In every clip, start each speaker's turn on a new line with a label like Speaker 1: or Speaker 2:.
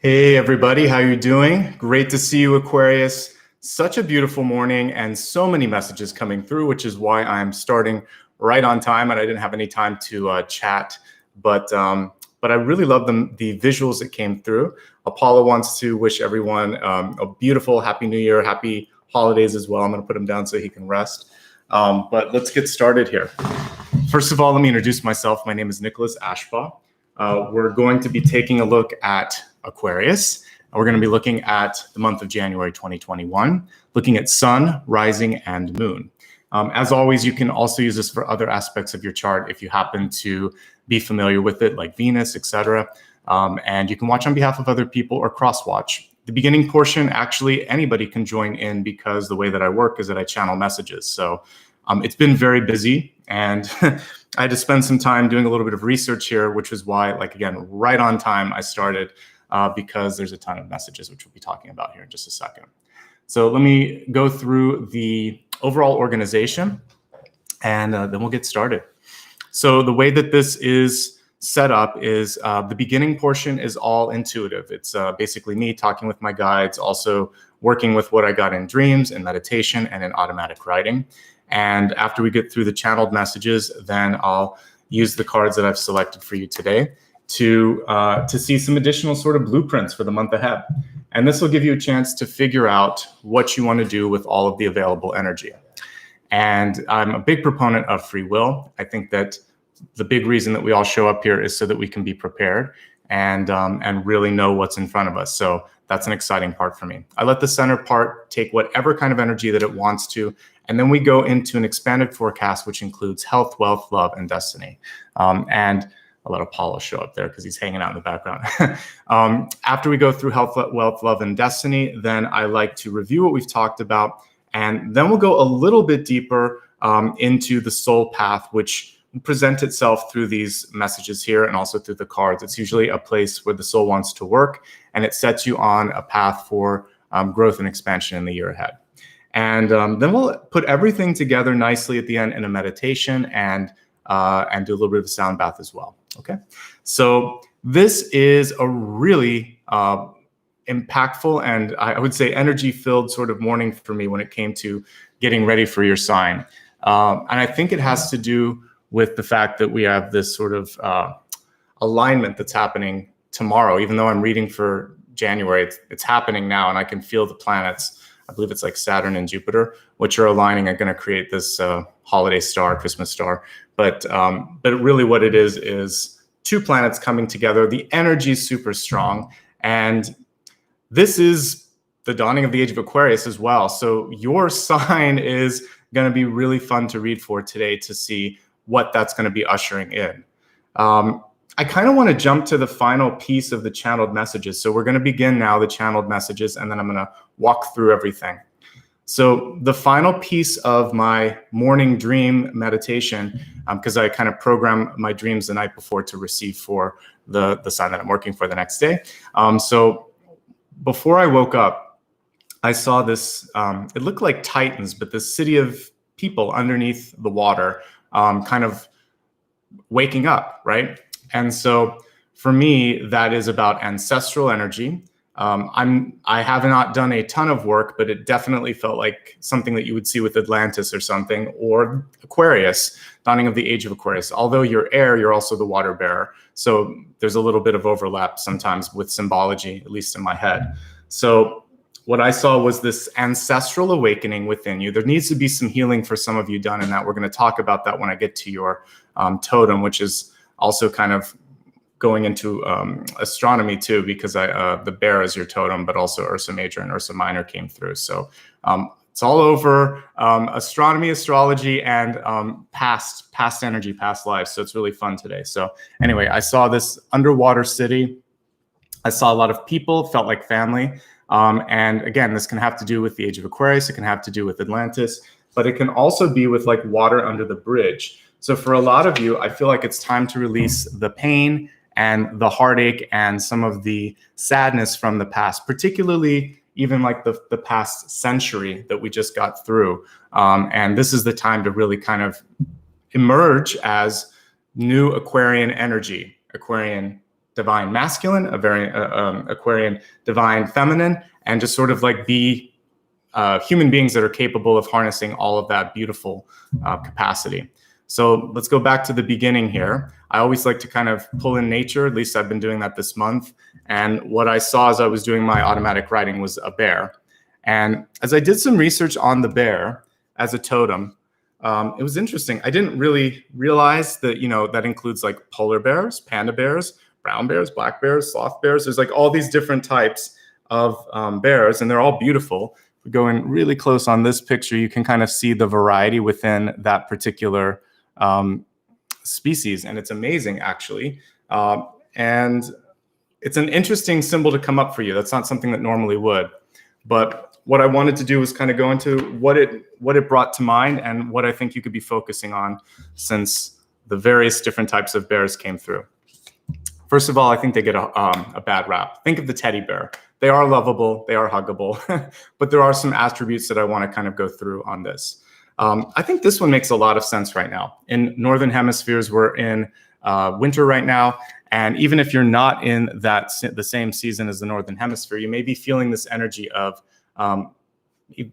Speaker 1: Hey everybody, how you doing? Great to see you, Aquarius. Such a beautiful morning and so many messages coming through, which is why I'm starting right on time, and I didn't have any time to chat, but I really love the visuals that came through. Apollo wants to wish everyone a beautiful Happy New Year, happy holidays as well. I'm going to put him down so he can rest. But let's get started here. First of all, let me introduce myself. My name is Nicholas Ashbaugh. We're going to be taking a look at Aquarius. We're going to be looking at the month of January 2021, looking at sun, rising, and moon. As always, you can also use this for other aspects of your chart if you happen to be familiar with it, like Venus, etc. And you can watch on behalf of other people or cross-watch. The beginning portion, actually, anybody can join in because the way that I work is that I channel messages. So it's been very busy, and I had to spend some time doing a little bit of research here, which is why, like, again, right on time I started because there's a ton of messages, which we'll be talking about here in just a second. So let me go through the overall organization, and then we'll get started. So the way that this is set up is the beginning portion is all intuitive. It's basically me talking with my guides, also working with what I got in dreams and meditation and in automatic writing. And after we get through the channeled messages, then I'll use the cards that I've selected for you today to see some additional sort of blueprints for the month ahead. And this will give you a chance to figure out what you want to do with all of the available energy. And I'm a big proponent of free will. I think that the big reason that we all show up here is so that we can be prepared and really know what's in front of us. So that's an exciting part for me. I let the center part take whatever kind of energy that it wants to, and then we go into an expanded forecast, which includes health, wealth, love, and destiny. And I'll let Apollo show up there because he's hanging out in the background. After we go through health, wealth, love, and destiny, then I like to review what we've talked about, and then we'll go a little bit deeper into the soul path, which present itself through these messages here and also through the cards. It's usually a place where the soul wants to work, and it sets you on a path for growth and expansion in the year ahead. And then we'll put everything together nicely at the end in a meditation and do a little bit of a sound bath as well. Okay, so this is a really impactful and I would say energy-filled sort of morning for me when it came to getting ready for your sign. And I think it has to do with the fact that we have this sort of alignment that's happening tomorrow. Even though I'm reading for January, it's happening now, and I can feel the planets. I believe it's like Saturn and Jupiter, which are aligning, are going to create this holiday star, Christmas star. But really what it is two planets coming together. The energy is super strong, and this is the dawning of the age of Aquarius as well. So your sign is going to be really fun to read for today to see what that's going to be ushering in. I kind of want to jump to the final piece of the channeled messages. So we're going to begin now the channeled messages, and then I'm going to walk through everything. So the final piece of my morning dream meditation, because I kind of program my dreams the night before to receive for the sign that I'm working for the next day. So before I woke up, I saw this, it looked like Titans, but this city of people underneath the water, kind of waking up, right? And so for me, that is about ancestral energy. I have not done a ton of work, but it definitely felt like something that you would see with Atlantis or something, or Aquarius, dawning of the age of Aquarius. Although you're air, you're also the water bearer. So there's a little bit of overlap sometimes with symbology, at least in my head. So what I saw was this ancestral awakening within you. There needs to be some healing for some of you done in that. We're going to talk about that when I get to your totem, which is also kind of going into astronomy too, because the bear is your totem, but also Ursa Major and Ursa Minor came through. So it's all over astronomy, astrology, and past energy, past lives. So it's really fun today. So anyway, I saw this underwater city. I saw a lot of people, felt like family. And again, this can have to do with the age of Aquarius. It can have to do with Atlantis, but it can also be with like water under the bridge. So for a lot of you, I feel like it's time to release the pain and the heartache and some of the sadness from the past, particularly even like the past century that we just got through. And this is the time to really kind of emerge as new Aquarian energy, Aquarian divine masculine, a Aquarian divine feminine, and just sort of like be human beings that are capable of harnessing all of that beautiful capacity. So let's go back to the beginning here. I always like to kind of pull in nature. At least I've been doing that this month. And what I saw as I was doing my automatic writing was a bear. And as I did some research on the bear as a totem, it was interesting. I didn't really realize that, that includes like polar bears, panda bears, brown bears, black bears, sloth bears. There's like all these different types of bears, and they're all beautiful. If we go in really close on this picture, you can kind of see the variety within that particular species, and it's amazing, actually. And it's an interesting symbol to come up for you. That's not something that normally would. But what I wanted to do was kind of go into what it brought to mind and what I think you could be focusing on, since the various different types of bears came through. First of all, I think they get a bad rap. Think of the teddy bear. They are lovable, they are huggable, but there are some attributes that I want to kind of go through on this. I think this one makes a lot of sense right now. In northern hemispheres, we're in winter right now, and even if you're not in the same season as the northern hemisphere, you may be feeling this energy of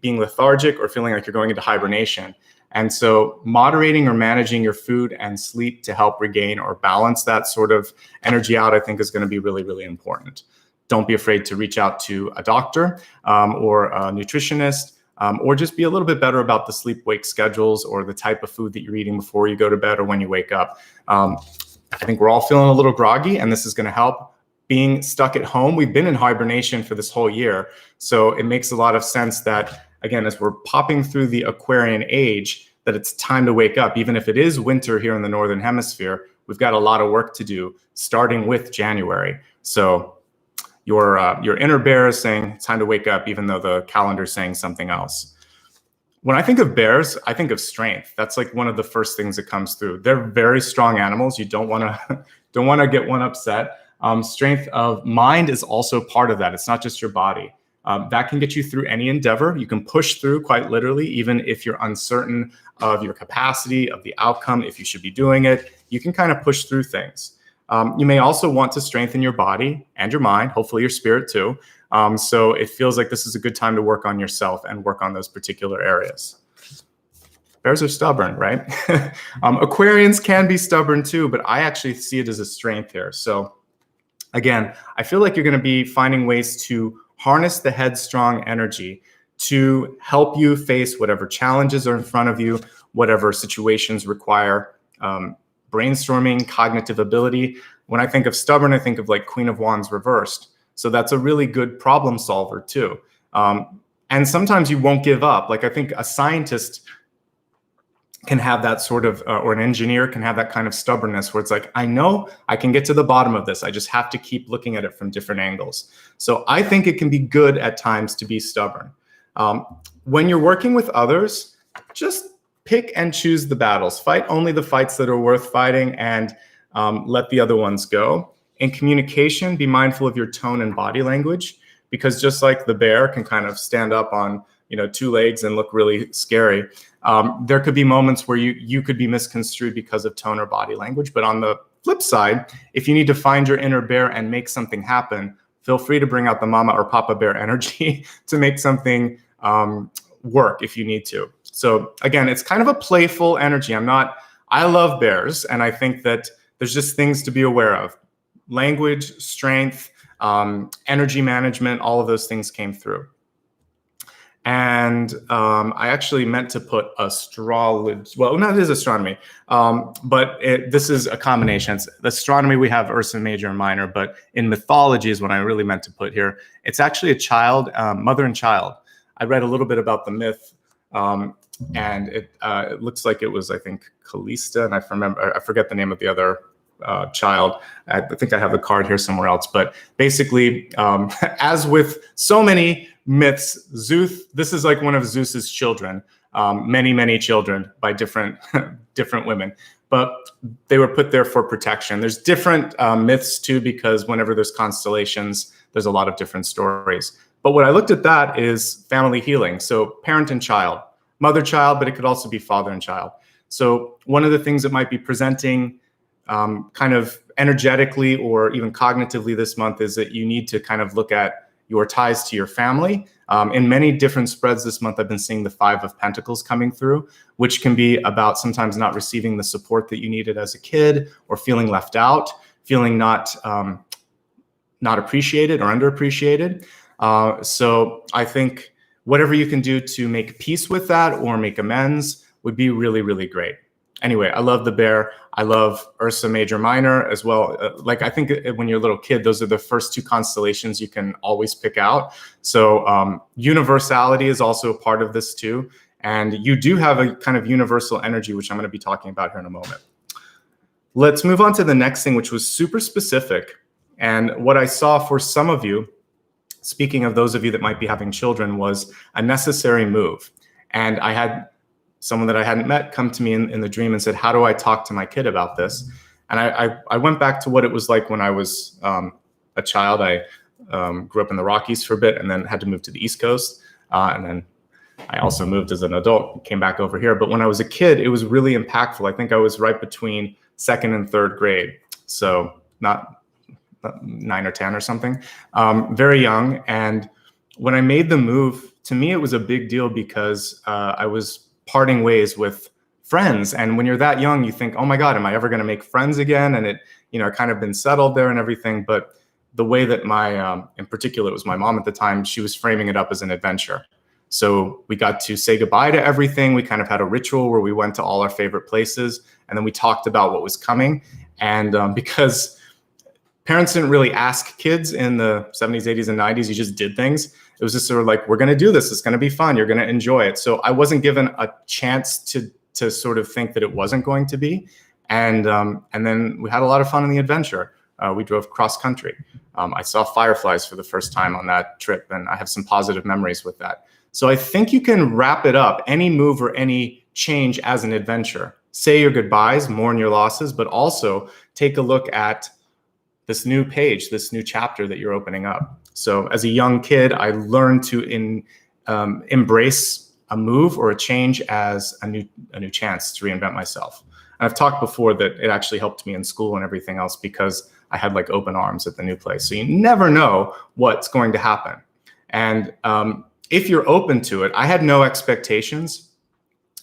Speaker 1: being lethargic or feeling like you're going into hibernation. And so moderating or managing your food and sleep to help regain or balance that sort of energy out, I think, is going to be really, really important. Don't be afraid to reach out to a doctor or a nutritionist, or just be a little bit better about the sleep-wake schedules or the type of food that you're eating before you go to bed or when you wake up. I think we're all feeling a little groggy, and this is going to help. Being stuck at home, we've been in hibernation for this whole year, so it makes a lot of sense that, again, as we're popping through the Aquarian age, that it's time to wake up. Even if it is winter here in the northern hemisphere, we've got a lot of work to do, starting with January. So your inner bear is saying it's time to wake up, even though the calendar is saying something else. When I think of bears, I think of strength. That's like one of the first things that comes through. They're very strong animals. You don't want to get one upset. Strength of mind is also part of that. It's not just your body. That can get you through any endeavor. You can push through, quite literally, even if you're uncertain of your capacity, of the outcome, if you should be doing it. You can kind of push through things. You may also want to strengthen your body and your mind, hopefully your spirit too. So it feels like this is a good time to work on yourself and work on those particular areas. Bears are stubborn, right? Aquarians can be stubborn too, but I actually see it as a strength here. So again, I feel like you're going to be finding ways to harness the headstrong energy to help you face whatever challenges are in front of you, whatever situations require brainstorming, cognitive ability. When I think of stubborn, I think of like Queen of Wands reversed. So that's a really good problem solver too. And sometimes you won't give up. Like I think a scientist can have that sort of, or an engineer can have that kind of stubbornness where it's like, I know I can get to the bottom of this. I just have to keep looking at it from different angles. So I think it can be good at times to be stubborn. When you're working with others, just pick and choose the battles. Fight only the fights that are worth fighting, and let the other ones go. In communication, be mindful of your tone and body language, because just like the bear can kind of stand up on 2 legs and look really scary, there could be moments where you could be misconstrued because of tone or body language. But on the flip side, if you need to find your inner bear and make something happen, feel free to bring out the mama or papa bear energy to make something work if you need to. So again, it's kind of a playful energy. I love bears, and I think that there's just things to be aware of. Language, strength, energy management, all of those things came through. And I actually meant to put astrology. Well, no, it is astronomy, but this is a combination. It's astronomy, we have Ursa Major and Minor, but in mythology is what I really meant to put here. It's actually a child, mother and child. I read a little bit about the myth, and it looks like it was, I think, Callista, and I forget the name of the other child. I think I have the card here somewhere else, but basically, as with so many myths, this is like one of Zeus's children, many children by different women, but they were put there for protection. There's different myths too, because whenever there's constellations, there's a lot of different stories. But what I looked at that is family healing. So parent and child, mother child, but it could also be father and child. So one of the things that might be presenting kind of energetically or even cognitively this month is that you need to kind of look at your ties to your family. In many different spreads this month, I've been seeing the 5 of Pentacles coming through, which can be about sometimes not receiving the support that you needed as a kid, or feeling left out, feeling not appreciated or underappreciated. So I think whatever you can do to make peace with that or make amends would be really, really great. Anyway, I love the bear. I love Ursa Major Minor as well. Like, I think when you're a little kid, those are the first 2 constellations you can always pick out. So universality is also a part of this too. And you do have a kind of universal energy, which I'm going to be talking about here in a moment. Let's move on to the next thing, which was super specific. And what I saw for some of you, speaking of those of you that might be having children, was a necessary move. And I had someone that I hadn't met come to me in the dream and said, how do I talk to my kid about this? And I went back to what it was like when I was a child. I grew up in the Rockies for a bit and then had to move to the East Coast. And then I also moved as an adult, came back over here. But when I was a kid, it was really impactful. I think I was right between 2nd and 3rd grade. So not 9 or 10 or something, very young. And when I made the move, to me, it was a big deal because I was parting ways with friends. And when you're that young, you think, oh my God, am I ever going to make friends again? And it, kind of been settled there and everything. But the way that in particular, it was my mom at the time, she was framing it up as an adventure. So we got to say goodbye to everything. We kind of had a ritual where we went to all our favorite places, and then we talked about what was coming. And because parents didn't really ask kids in the 70s, 80s, and 90s, you just did things. It was just sort of like, we're going to do this. It's going to be fun. You're going to enjoy it. So I wasn't given a chance to sort of think that it wasn't going to be. And then we had a lot of fun in the adventure. We drove cross country. I saw fireflies for the first time on that trip, and I have some positive memories with that. So I think you can wrap it up, any move or any change, as an adventure. Say your goodbyes, mourn your losses, but also take a look at this new page, this new chapter that you're opening up. So as a young kid, I learned to embrace a move or a change as a new chance to reinvent myself. And I've talked before that it actually helped me in school and everything else because I had like open arms at the new place. So you never know what's going to happen. And if you're open to it, I had no expectations.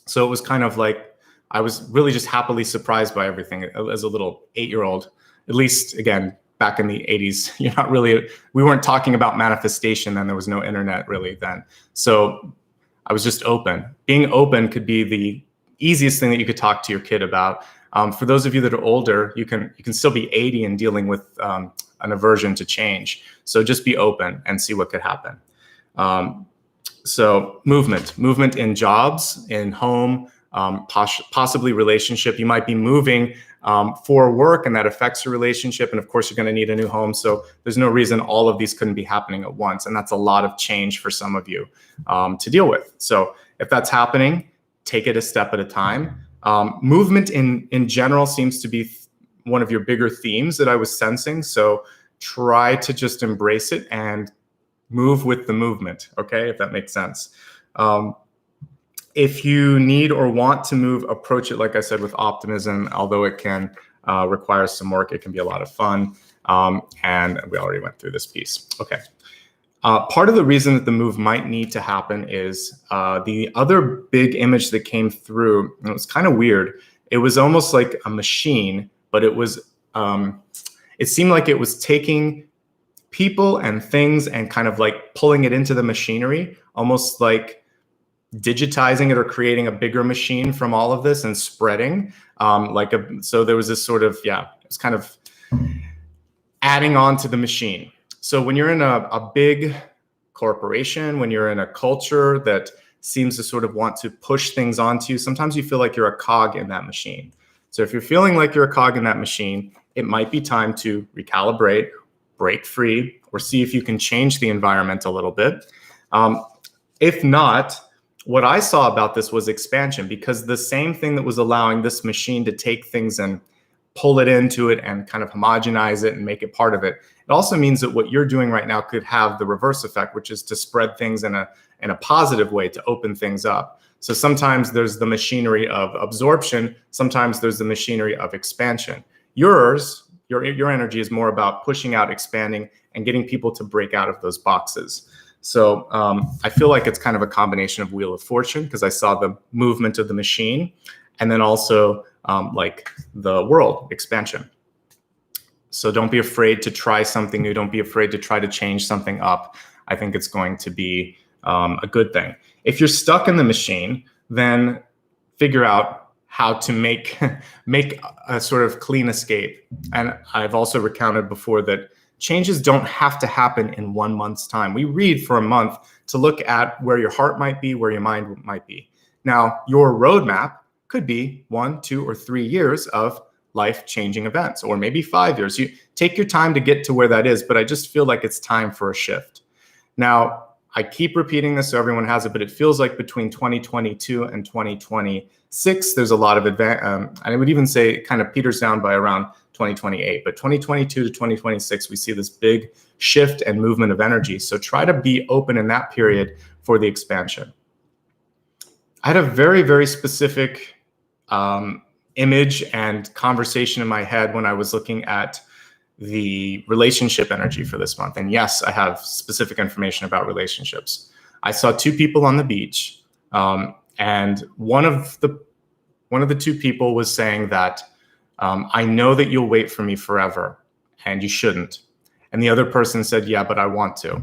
Speaker 1: So it was kind of like, I was really just happily surprised by everything as a little 8-year-old, at least, again, back in the 80s, we weren't talking about manifestation then. There was no internet really then. So I was just open. Being open could be the easiest thing that you could talk to your kid about. For those of you that are older, you can still be 80 and dealing with an aversion to change. So just be open and see what could happen. So movement in jobs, in home, possibly relationship. You might be moving for work, and that affects your relationship. And of course, you're going to need a new home. So there's no reason all of these couldn't be happening at once. And that's a lot of change for some of you to deal with. So if that's happening, take it a step at a time. Movement in general seems to be one of your bigger themes that I was sensing. So try to just embrace it and move with the movement. Okay, if that makes sense. If you need or want to move, approach it, like I said, with optimism. Although it can require some work, it can be a lot of fun. And we already went through this piece. Okay. Part of the reason that the move might need to happen is the other big image that came through, and it was kind of weird. It was almost like a machine, but it was, it seemed like it was taking people and things and kind of like pulling it into the machinery, almost like digitizing it or creating a bigger machine from all of this and spreading. So there was this sort of, it was kind of adding on to the machine. So when you're in a big corporation, when you're in a culture that seems to sort of want to push things onto you, sometimes you feel like you're a cog in that machine. So if you're feeling like you're a cog in that machine, it might be time to recalibrate, break free, or see if you can change the environment a little bit. If not, what I saw about this was expansion, because the same thing that was allowing this machine to take things and pull it into it and kind of homogenize it and make it part of it, it also means that what you're doing right now could have the reverse effect, which is to spread things in a positive way, to open things up. So sometimes there's the machinery of absorption, sometimes there's the machinery of expansion. Your energy is more about pushing out, expanding, and getting people to break out of those boxes. So I feel like it's kind of a combination of Wheel of Fortune, because I saw the movement of the machine, and then also like the world expansion. So don't be afraid to try something new. Don't be afraid to try to change something up. I think it's going to be a good thing. If you're stuck in the machine, then figure out how to make a sort of clean escape. And I've also recounted before that changes don't have to happen in 1 month's time. We read for a month to look at where your heart might be, where your mind might be. Now, your roadmap could be 1, 2, or 3 years of life-changing events, or maybe 5 years. You take your time to get to where that is, but I just feel like it's time for a shift. Now, I keep repeating this so everyone has it, but it feels like between 2022 and 2026, there's a lot of and I would even say it kind of peters down by around 2028. But 2022 to 2026, we see this big shift and movement of energy. So try to be open in that period for the expansion. I had a very, very specific image and conversation in my head when I was looking at the relationship energy for this month. And yes, I have specific information about relationships. I saw 2 people on the beach, and one of the 2 people was saying that I know that you'll wait for me forever, and you shouldn't. And the other person said, yeah, but I want to.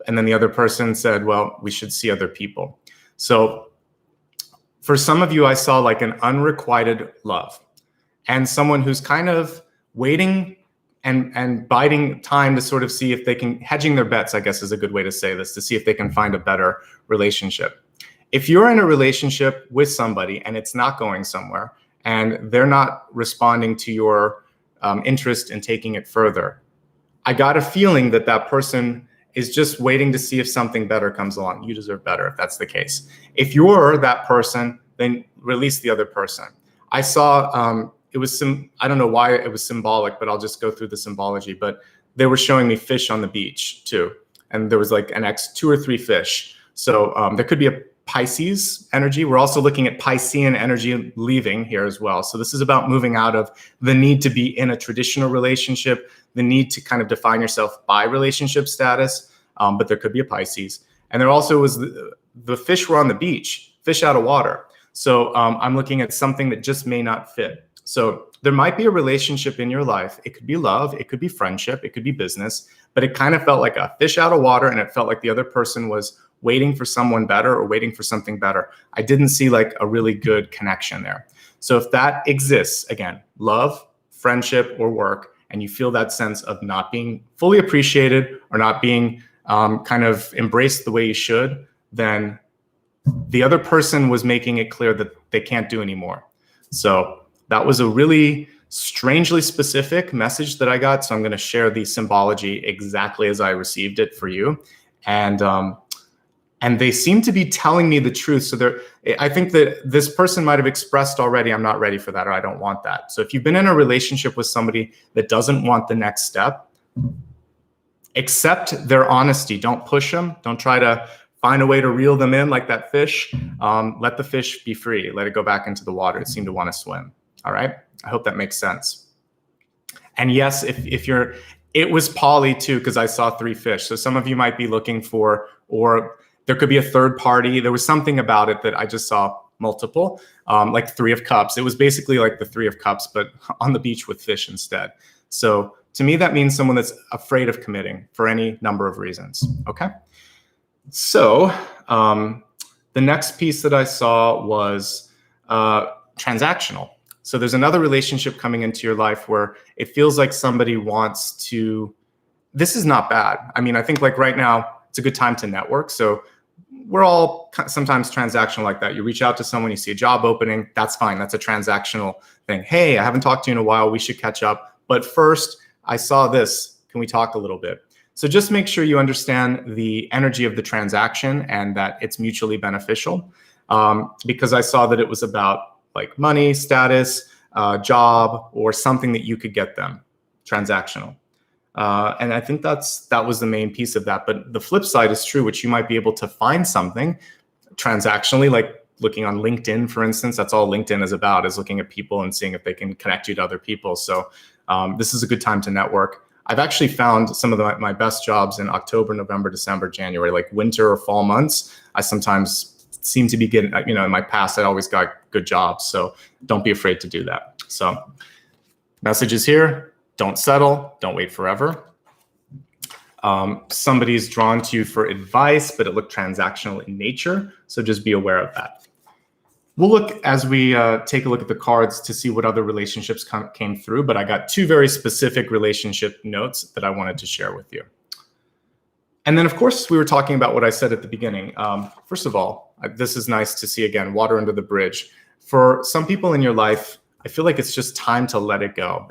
Speaker 1: And then the other person said, well, we should see other people. So for some of you, I saw like an unrequited love, and someone who's kind of waiting and biding time to sort of see if they can, hedging their bets, I guess is a good way to say this, to see if they can find a better relationship. If you're in a relationship with somebody and it's not going somewhere, and they're not responding to your interest in taking it further, I got a feeling that that person is just waiting to see if something better comes along. You deserve better if that's the case. If you're that person, then release the other person. I saw, I don't know why it was symbolic, but I'll just go through the symbology. But they were showing me fish on the beach too. And there was like 2 or 3 fish. So there could be a Pisces energy. We're also looking at Piscean energy leaving here as well. So this is about moving out of the need to be in a traditional relationship, the need to kind of define yourself by relationship status. But there could be a Pisces. And there also was the fish were on the beach, fish out of water. So I'm looking at something that just may not fit. So there might be a relationship in your life. It could be love, it could be friendship, it could be business, but it kind of felt like a fish out of water, and it felt like the other person was waiting for someone better or waiting for something better. I didn't see like a really good connection there. So if that exists, again, love, friendship, or work, and you feel that sense of not being fully appreciated or not being kind of embraced the way you should, then the other person was making it clear that they can't do anymore. So that was a really strangely specific message that I got. So I'm going to share the symbology exactly as I received it for you. And they seem to be telling me the truth. So I think that this person might have expressed already, I'm not ready for that, or I don't want that. So if you've been in a relationship with somebody that doesn't want the next step, accept their honesty. Don't push them. Don't try to find a way to reel them in like that fish. Let the fish be free. Let it go back into the water. It seemed to want to swim. All right. I hope that makes sense. And yes, it was poly too, because I saw 3 fish. So some of you might be looking for, or there could be a third party. There was something about it that I just saw multiple, like 3 of cups. It was basically like the 3 of cups, but on the beach with fish instead. So to me, that means someone that's afraid of committing for any number of reasons. Okay. So the next piece that I saw was transactional. So there's another relationship coming into your life where it feels like somebody wants to, this is not bad. I mean, I think like right now, it's a good time to network. So we're all sometimes transactional like that. You reach out to someone, you see a job opening, that's fine. That's a transactional thing. Hey, I haven't talked to you in a while. We should catch up. But first, I saw this. Can we talk a little bit? So just make sure you understand the energy of the transaction and that it's mutually beneficial. Because I saw that it was about like money, status, job, or something that you could get them, transactional. And I think that was the main piece of that. But the flip side is true, which you might be able to find something transactionally, like looking on LinkedIn, for instance. That's all LinkedIn is about, is looking at people and seeing if they can connect you to other people. So this is a good time to network. I've actually found some of my best jobs in October, November, December, January, like winter or fall months. I sometimes seem to be getting, in my past, I always got good jobs. So don't be afraid to do that. So messages here: don't settle, don't wait forever. Somebody's drawn to you for advice, but it looked transactional in nature. So just be aware of that. We'll look as we take a look at the cards to see what other relationships came through, but I got two very specific relationship notes that I wanted to share with you. And then, of course, we were talking about what I said at the beginning. First of all, this is nice to see again, water under the bridge. For some people in your life, I feel like it's just time to let it go.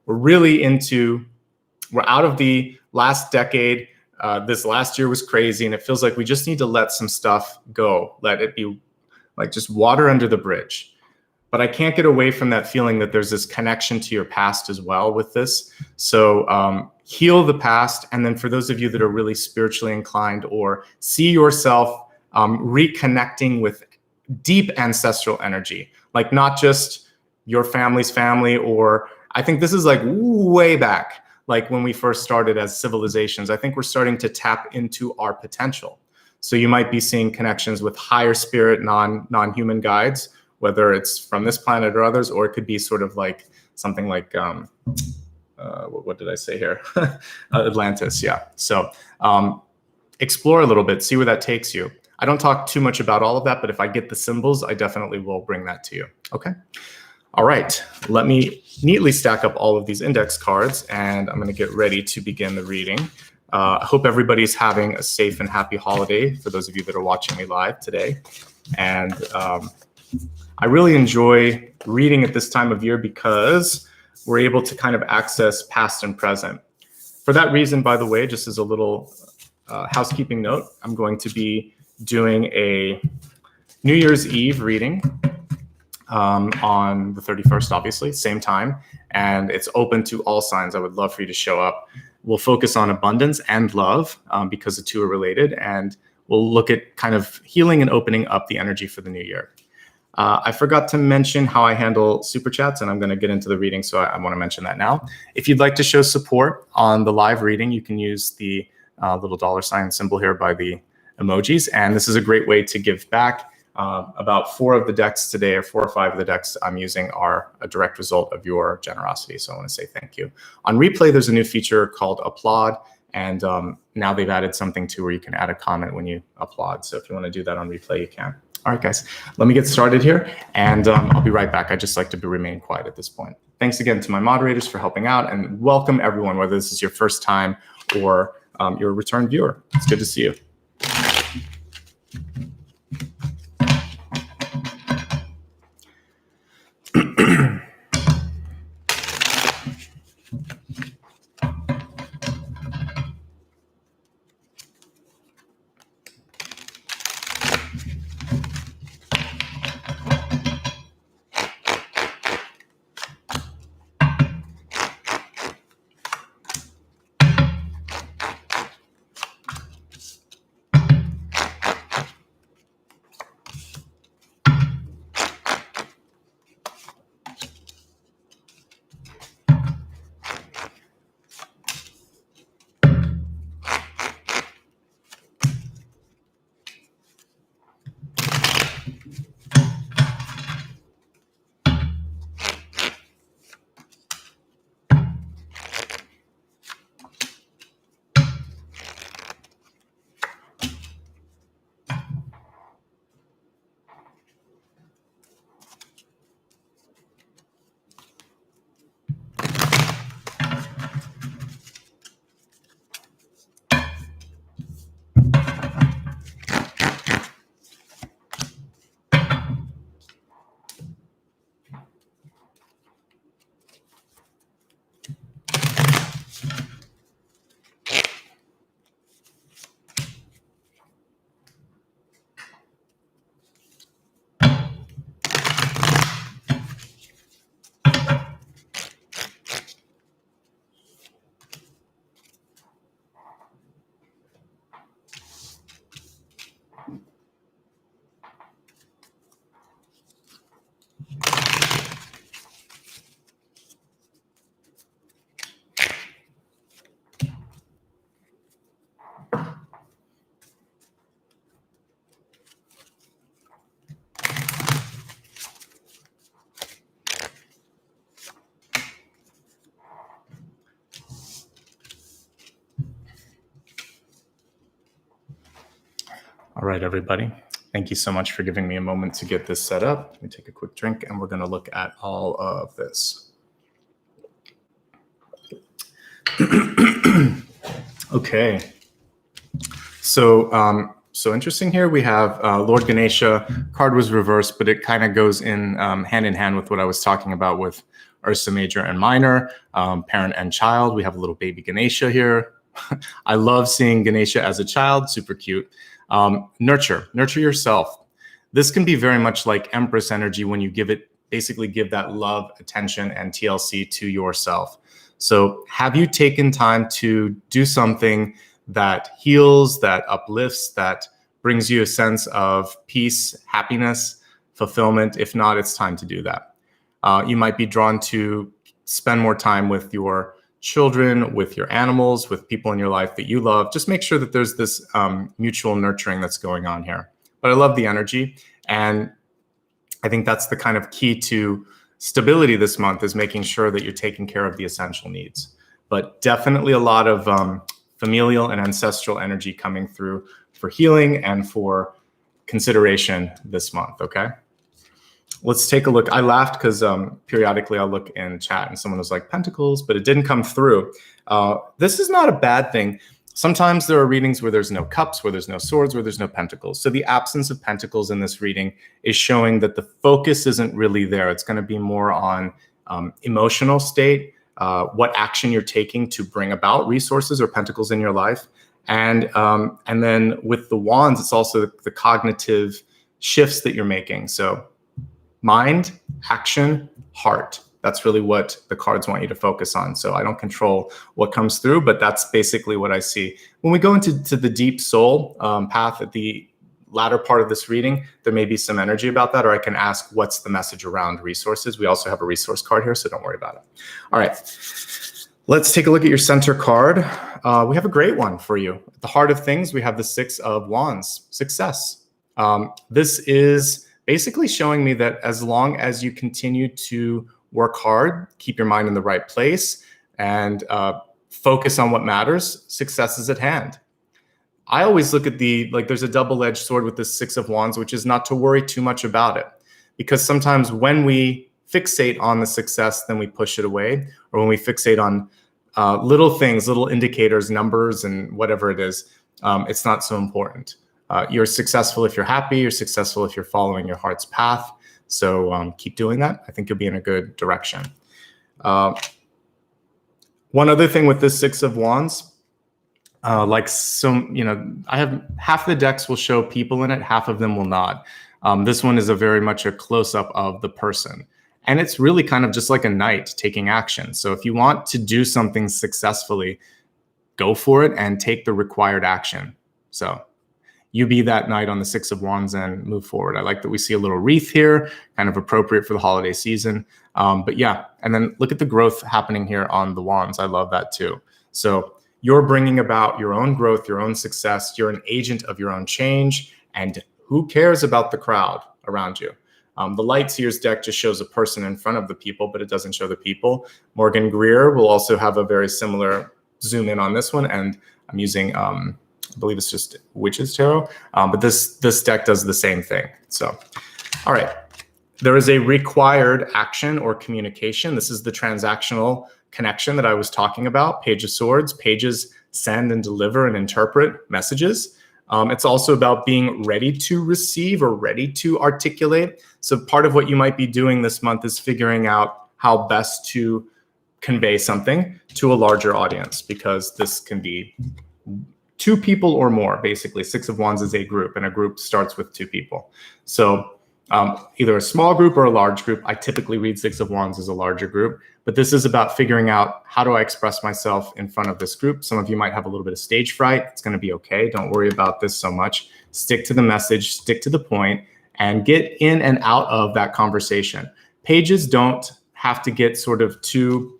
Speaker 1: We're out of the last decade. This last year was crazy, and it feels like we just need to let some stuff go. Let it be like just water under the bridge. But I can't get away from that feeling that there's this connection to your past as well with this. So heal the past. And then for those of you that are really spiritually inclined or see yourself reconnecting with deep ancestral energy, like not just your family's family, or I think this is like way back, like when we first started as civilizations. I think we're starting to tap into our potential. So you might be seeing connections with higher spirit, non-human guides, whether it's from this planet or others, or it could be sort of like something like, what did I say here? Atlantis, yeah. So explore a little bit, see where that takes you. I don't talk too much about all of that, but if I get the symbols, I definitely will bring that to you, okay? All right, let me neatly stack up all of these index cards, and I'm gonna get ready to begin the reading. I hope everybody's having a safe and happy holiday for those of you that are watching me live today. And I really enjoy reading at this time of year because we're able to kind of access past and present. For that reason, by the way, just as a little housekeeping note, I'm going to be doing a New Year's Eve reading on the 31st, obviously, same time, and it's open to all signs. I would love for you to show up. We'll focus on abundance and love because the two are related, and we'll look at kind of healing and opening up the energy for the new year. I forgot to mention how I handle super chats, and I'm going to get into the reading, so I want to mention that now. If you'd like to show support on the live reading, you can use the little $ symbol here by the emojis, and this is a great way to give back. About 4 of the decks today, or 4 or 5 of the decks I'm using, are a direct result of your generosity. So I want to say thank you. On replay, there's a new feature called Applaud, and now they've added something to where you can add a comment when you applaud. So if you want to do that on replay, you can. All right, guys, let me get started here, and I'll be right back. I just like to remain quiet at this point. Thanks again to my moderators for helping out, and welcome everyone, whether this is your first time or you're a return viewer. It's good to see you. All right, everybody. Thank you so much for giving me a moment to get this set up. Let me take a quick drink and we're going to look at all of this. Okay. So interesting here. We have Lord Ganesha. Card was reversed, but it kind of goes in hand with what I was talking about with Ursa Major and Minor, parent and child. We have a little baby Ganesha here. I love seeing Ganesha as a child, super cute. Nurture yourself. This can be very much like Empress energy when you basically give that love, attention, and TLC to yourself. So have you taken time to do something that heals, that uplifts, that brings you a sense of peace, happiness, fulfillment? If not, it's time to do that. You might be drawn to spend more time with your children, with your animals, with people in your life that you love. Just make sure that there's this mutual nurturing that's going on here. But I love the energy. And I think that's the kind of key to stability this month, is making sure that you're taking care of the essential needs. But definitely a lot of familial and ancestral energy coming through for healing and for consideration this month, okay? Let's take a look. I laughed because periodically I'll look in chat and someone was like, Pentacles, but it didn't come through. This is not a bad thing. Sometimes there are readings where there's no cups, where there's no swords, where there's no pentacles. So the absence of pentacles in this reading is showing that the focus isn't really there. It's going to be more on emotional state, what action you're taking to bring about resources or pentacles in your life. And then with the wands, it's also the cognitive shifts that you're making. So mind, action, heart. That's really what the cards want you to focus on. So I don't control what comes through, but that's basically what I see. When we go into the deep soul path at the latter part of this reading, there may be some energy about that, or I can ask what's the message around resources. We also have a resource card here, so don't worry about it. All right, let's take a look at your center card. We have a great one for you. At the heart of things, we have the Six of Wands, success. This is basically showing me that as long as you continue to work hard, keep your mind in the right place, and focus on what matters, success is at hand. I always look at there's a double-edged sword with the Six of Wands, which is not to worry too much about it. Because sometimes when we fixate on the success, then we push it away. Or when we fixate on little things, little indicators, numbers, and whatever it is, it's not so important. You're successful if you're happy. You're successful if you're following your heart's path. So keep doing that. I think you'll be in a good direction. One other thing with this Six of Wands, I have half the decks will show people in it, half of them will not. This one is very much a close-up of the person. And it's really kind of just like a knight taking action. So if you want to do something successfully, go for it and take the required action. So you be that knight on the Six of Wands and move forward. I like that we see a little wreath here, kind of appropriate for the holiday season. But yeah, and then look at the growth happening here on the Wands. I love that too. So you're bringing about your own growth, your own success. You're an agent of your own change. And who cares about the crowd around you? The Light Seers deck just shows a person in front of the people, but it doesn't show the people. Morgan Greer will also have a very similar zoom in on this one. And I'm using... I believe it's just Witch's Tarot, but this deck does the same thing. So, all right, there is a required action or communication. This is the transactional connection that I was talking about. Page of Swords. Pages send and deliver and interpret messages. It's also about being ready to receive or ready to articulate. So part of what you might be doing this month is figuring out how best to convey something to a larger audience, because this can be 2 people or more, basically. Six of Wands is a group, and a group starts with 2 people. So either a small group or a large group. I typically read Six of Wands as a larger group, but this is about figuring out, how do I express myself in front of this group? Some of you might have a little bit of stage fright. It's going to be okay. Don't worry about this so much. Stick to the message, stick to the point, and get in and out of that conversation. Pages don't have to get sort of too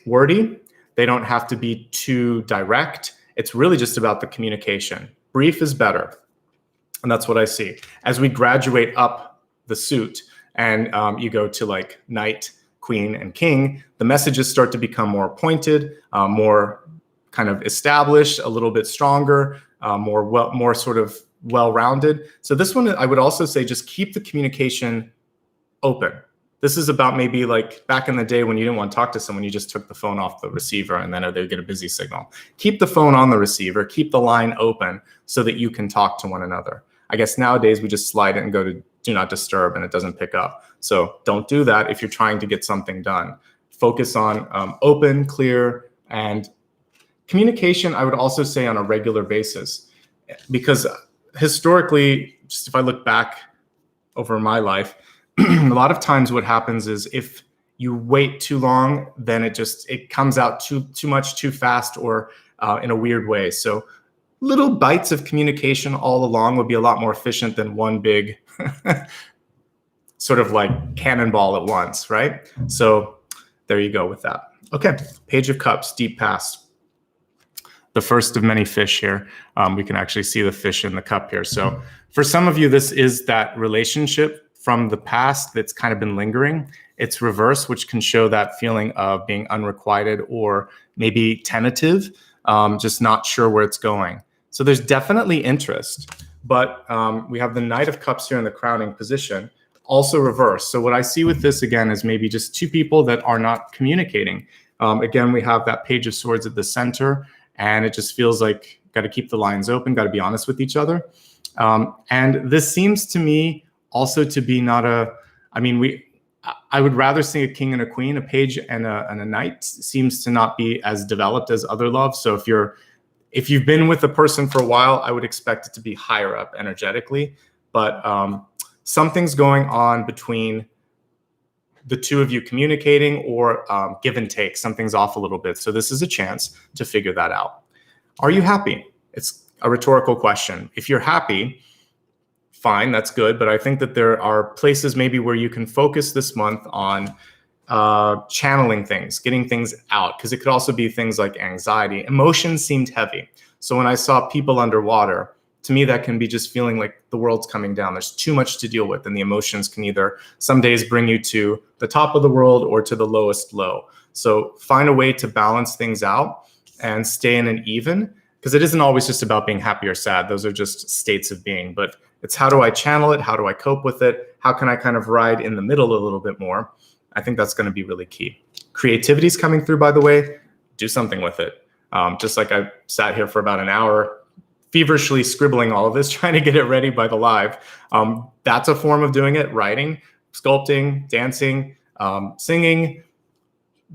Speaker 1: wordy. They don't have to be too direct. It's really just about the communication. Brief is better. And that's what I see. As we graduate up the suit and you go to like Knight, Queen, and King, the messages start to become more pointed, more kind of established, a little bit stronger. more sort of well-rounded. So this one, I would also say, just keep the communication open. This is about maybe like back in the day when you didn't want to talk to someone, you just took the phone off the receiver and then they'd get a busy signal. Keep the phone on the receiver, keep the line open so that you can talk to one another. I guess nowadays we just slide it and go to do not disturb and it doesn't pick up. So don't do that if you're trying to get something done. Focus on open, clear, and communication, I would also say on a regular basis, because historically, just if I look back over my life, a lot of times what happens is if you wait too long, then it comes out too much too fast or in a weird way. So little bites of communication all along would be a lot more efficient than one big sort of like cannonball at once, right? So there you go with that. Okay, Page of Cups, deep past. The first of many fish here. We can actually see the fish in the cup here. So for some of you, this is that relationship from the past that's kind of been lingering. It's reverse, which can show that feeling of being unrequited or maybe tentative, just not sure where it's going. So there's definitely interest, but we have the Knight of Cups here in the crowning position, also reverse. So what I see with this again is maybe just two people that are not communicating. Again, we have that Page of Swords at the center, and it just feels like got to keep the lines open, got to be honest with each other. And this seems to me also to be not a, I would rather see a king and a queen. A page and a knight seems to not be as developed as other love. So if you've been with a person for a while, I would expect it to be higher up energetically. But something's going on between the two of you communicating or give and take. Something's off a little bit. So this is a chance to figure that out. Are you happy? It's a rhetorical question. If you're happy, fine, that's good. But I think that there are places maybe where you can focus this month on channeling things, getting things out, because it could also be things like anxiety. Emotions seemed heavy. So when I saw people underwater, to me, that can be just feeling like the world's coming down. There's too much to deal with, and the emotions can either some days bring you to the top of the world or to the lowest low. So find a way to balance things out and stay in an even, because it isn't always just about being happy or sad. Those are just states of being. But it's how do I channel it? How do I cope with it? How can I kind of ride in the middle a little bit more? I think that's going to be really key. Creativity is coming through, by the way. Do something with it. Just like I sat here for about an hour, feverishly scribbling all of this, trying to get it ready by the live. That's a form of doing it. Writing, sculpting, dancing, singing,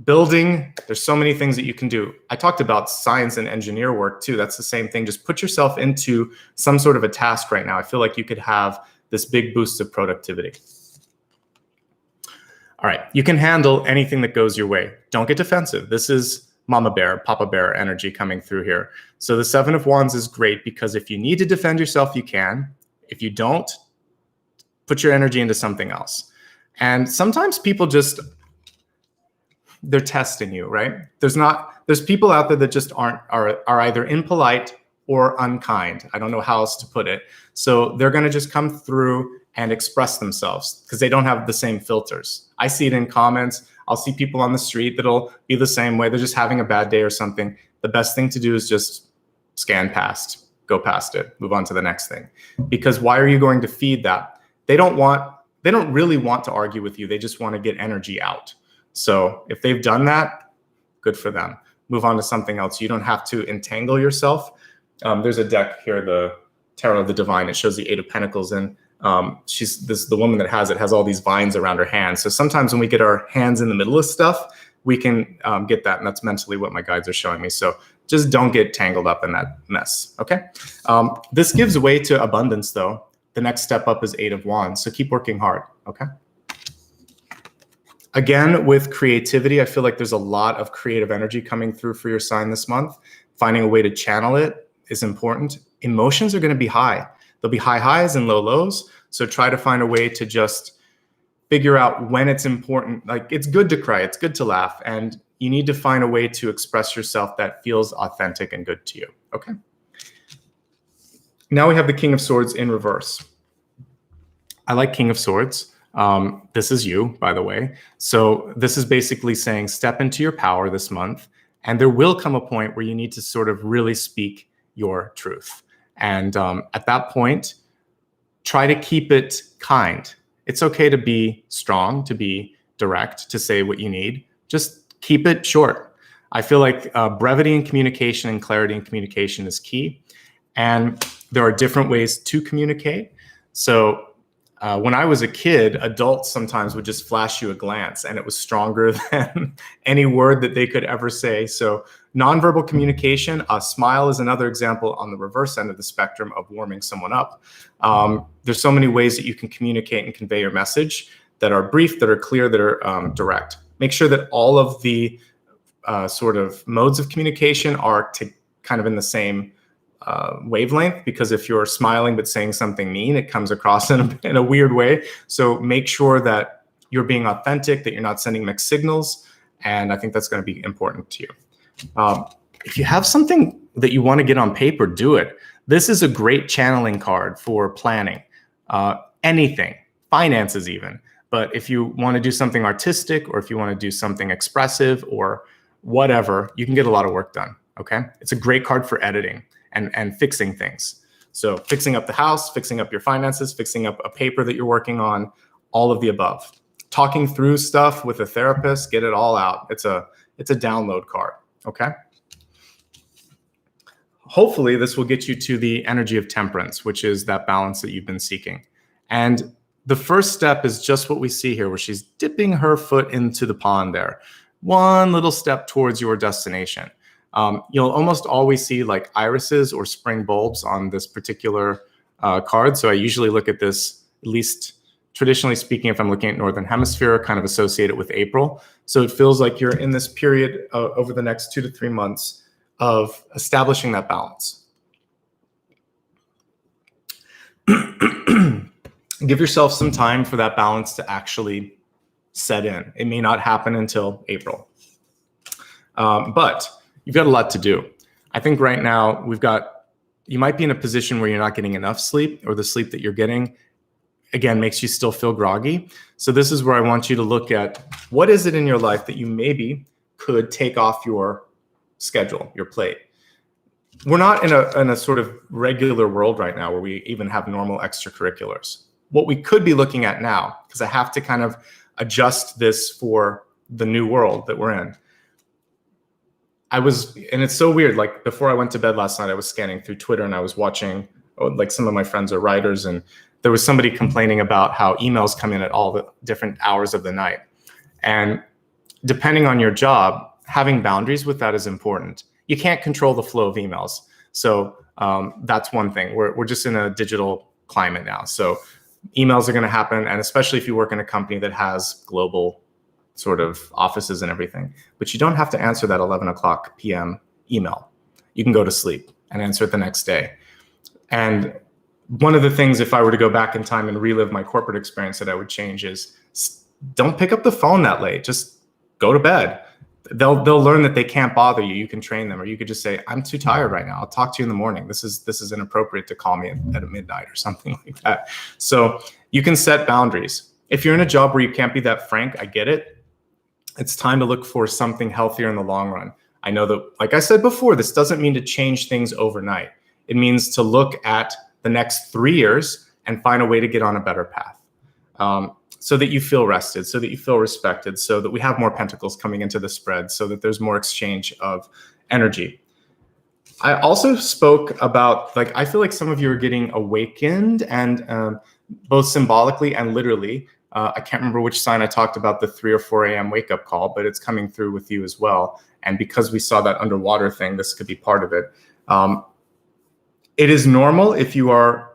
Speaker 1: building. There's so many things that you can do. I talked about science and engineer work too. That's the same thing. Just put yourself into some sort of a task right now. I feel like you could have this big boost of productivity. All right, you can handle anything that goes your way. Don't get defensive. This is Mama Bear, Papa Bear energy coming through here. So the Seven of Wands is great because if you need to defend yourself, you can. If you don't, put your energy into something else. And sometimes people just, they're testing you, right? There's people out there that just are either impolite or unkind. I don't know how else to put it. So they're going to just come through and express themselves because they don't have the same filters. I see it in comments. I'll see people on the street that'll be the same way. They're just having a bad day or something. The best thing to do is just scan past, go past it, move on to the next thing. Because why are you going to feed that? They don't really want to argue with you. They just want to get energy out. So if they've done that, good for them. Move on to something else. You don't have to entangle yourself. There's a deck here, the Tarot of the Divine. It shows the Eight of Pentacles, and the woman that has all these vines around her hands. So sometimes when we get our hands in the middle of stuff, we can get that, and that's mentally what my guides are showing me. So just don't get tangled up in that mess, okay? This gives way to abundance, though. The next step up is Eight of Wands, so keep working hard, okay? Again, with creativity, I feel like there's a lot of creative energy coming through for your sign this month. Finding a way to channel it is important. Emotions are going to be high. There'll be high highs and low lows. So try to find a way to just figure out when it's important. Like, it's good to cry. It's good to laugh. And you need to find a way to express yourself that feels authentic and good to you. Okay. Now we have the King of Swords in reverse. I like King of Swords. This is you, by the way. So this is basically saying step into your power this month. And there will come a point where you need to sort of really speak your truth. And at that point, try to keep it kind. It's okay to be strong, to be direct, to say what you need. Just keep it short. I feel like brevity in communication and clarity in communication is key. And there are different ways to communicate. So when I was a kid, adults sometimes would just flash you a glance, and it was stronger than any word that they could ever say. So nonverbal communication, a smile is another example on the reverse end of the spectrum of warming someone up. There's so many ways that you can communicate and convey your message that are brief, that are clear, that are direct. Make sure that all of the sort of modes of communication are kind of in the same wavelength, because if you're smiling but saying something mean, it comes across in a weird way. So make sure that you're being authentic, that you're not sending mixed signals, and I think that's going to be important to you. If you have something that you want to get on paper, do it. This is a great channeling card for planning, anything, finances even. But if you want to do something artistic, or if you want to do something expressive or whatever, you can get a lot of work done, okay? It's a great card for editing and fixing things. So fixing up the house, fixing up your finances, fixing up a paper that you're working on, all of the above. Talking through stuff with a therapist, get it all out. It's a download card, okay? Hopefully this will get you to the energy of temperance, which is that balance that you've been seeking. And the first step is just what we see here, where she's dipping her foot into the pond there. One little step towards your destination. You'll almost always see like irises or spring bulbs on this particular card. So I usually look at this, at least traditionally speaking, if I'm looking at Northern Hemisphere, kind of associate it with April. So it feels like you're in this period over the next 2 to 3 months of establishing that balance. Give yourself some time for that balance to actually set in. It may not happen until April. But you've got a lot to do. I think right now you might be in a position where you're not getting enough sleep, or the sleep that you're getting, again, makes you still feel groggy. So this is where I want you to look at what is it in your life that you maybe could take off your schedule, your plate. We're not in a sort of regular world right now where we even have normal extracurriculars. What we could be looking at now, because I have to kind of adjust this for the new world that we're in. And it's so weird, like before I went to bed last night, I was scanning through Twitter and I was watching, like some of my friends are writers, and there was somebody complaining about how emails come in at all the different hours of the night. And depending on your job, having boundaries with that is important. You can't control the flow of emails. So that's one thing. We're just in a digital climate now. So emails are going to happen, and especially if you work in a company that has global sort of offices and everything. But you don't have to answer that 11 o'clock p.m. email. You can go to sleep and answer it the next day. And one of the things, if I were to go back in time and relive my corporate experience, that I would change is don't pick up the phone that late. Just go to bed. They'll learn that they can't bother you. You can train them, or you could just say, I'm too tired right now. I'll talk to you in the morning. This is inappropriate to call me at midnight or something like that. So you can set boundaries. If you're in a job where you can't be that frank, I get it. It's time to look for something healthier in the long run. I know that, like I said before, this doesn't mean to change things overnight. It means to look at the next 3 years and find a way to get on a better path. So that you feel rested, so that you feel respected, so that we have more pentacles coming into the spread, so that there's more exchange of energy. I also spoke about, like, I feel like some of you are getting awakened, and both symbolically and literally. I can't remember which sign I talked about the 3 or 4 a.m. wake up call, but it's coming through with you as well. And because we saw that underwater thing, this could be part of it. It is normal if you are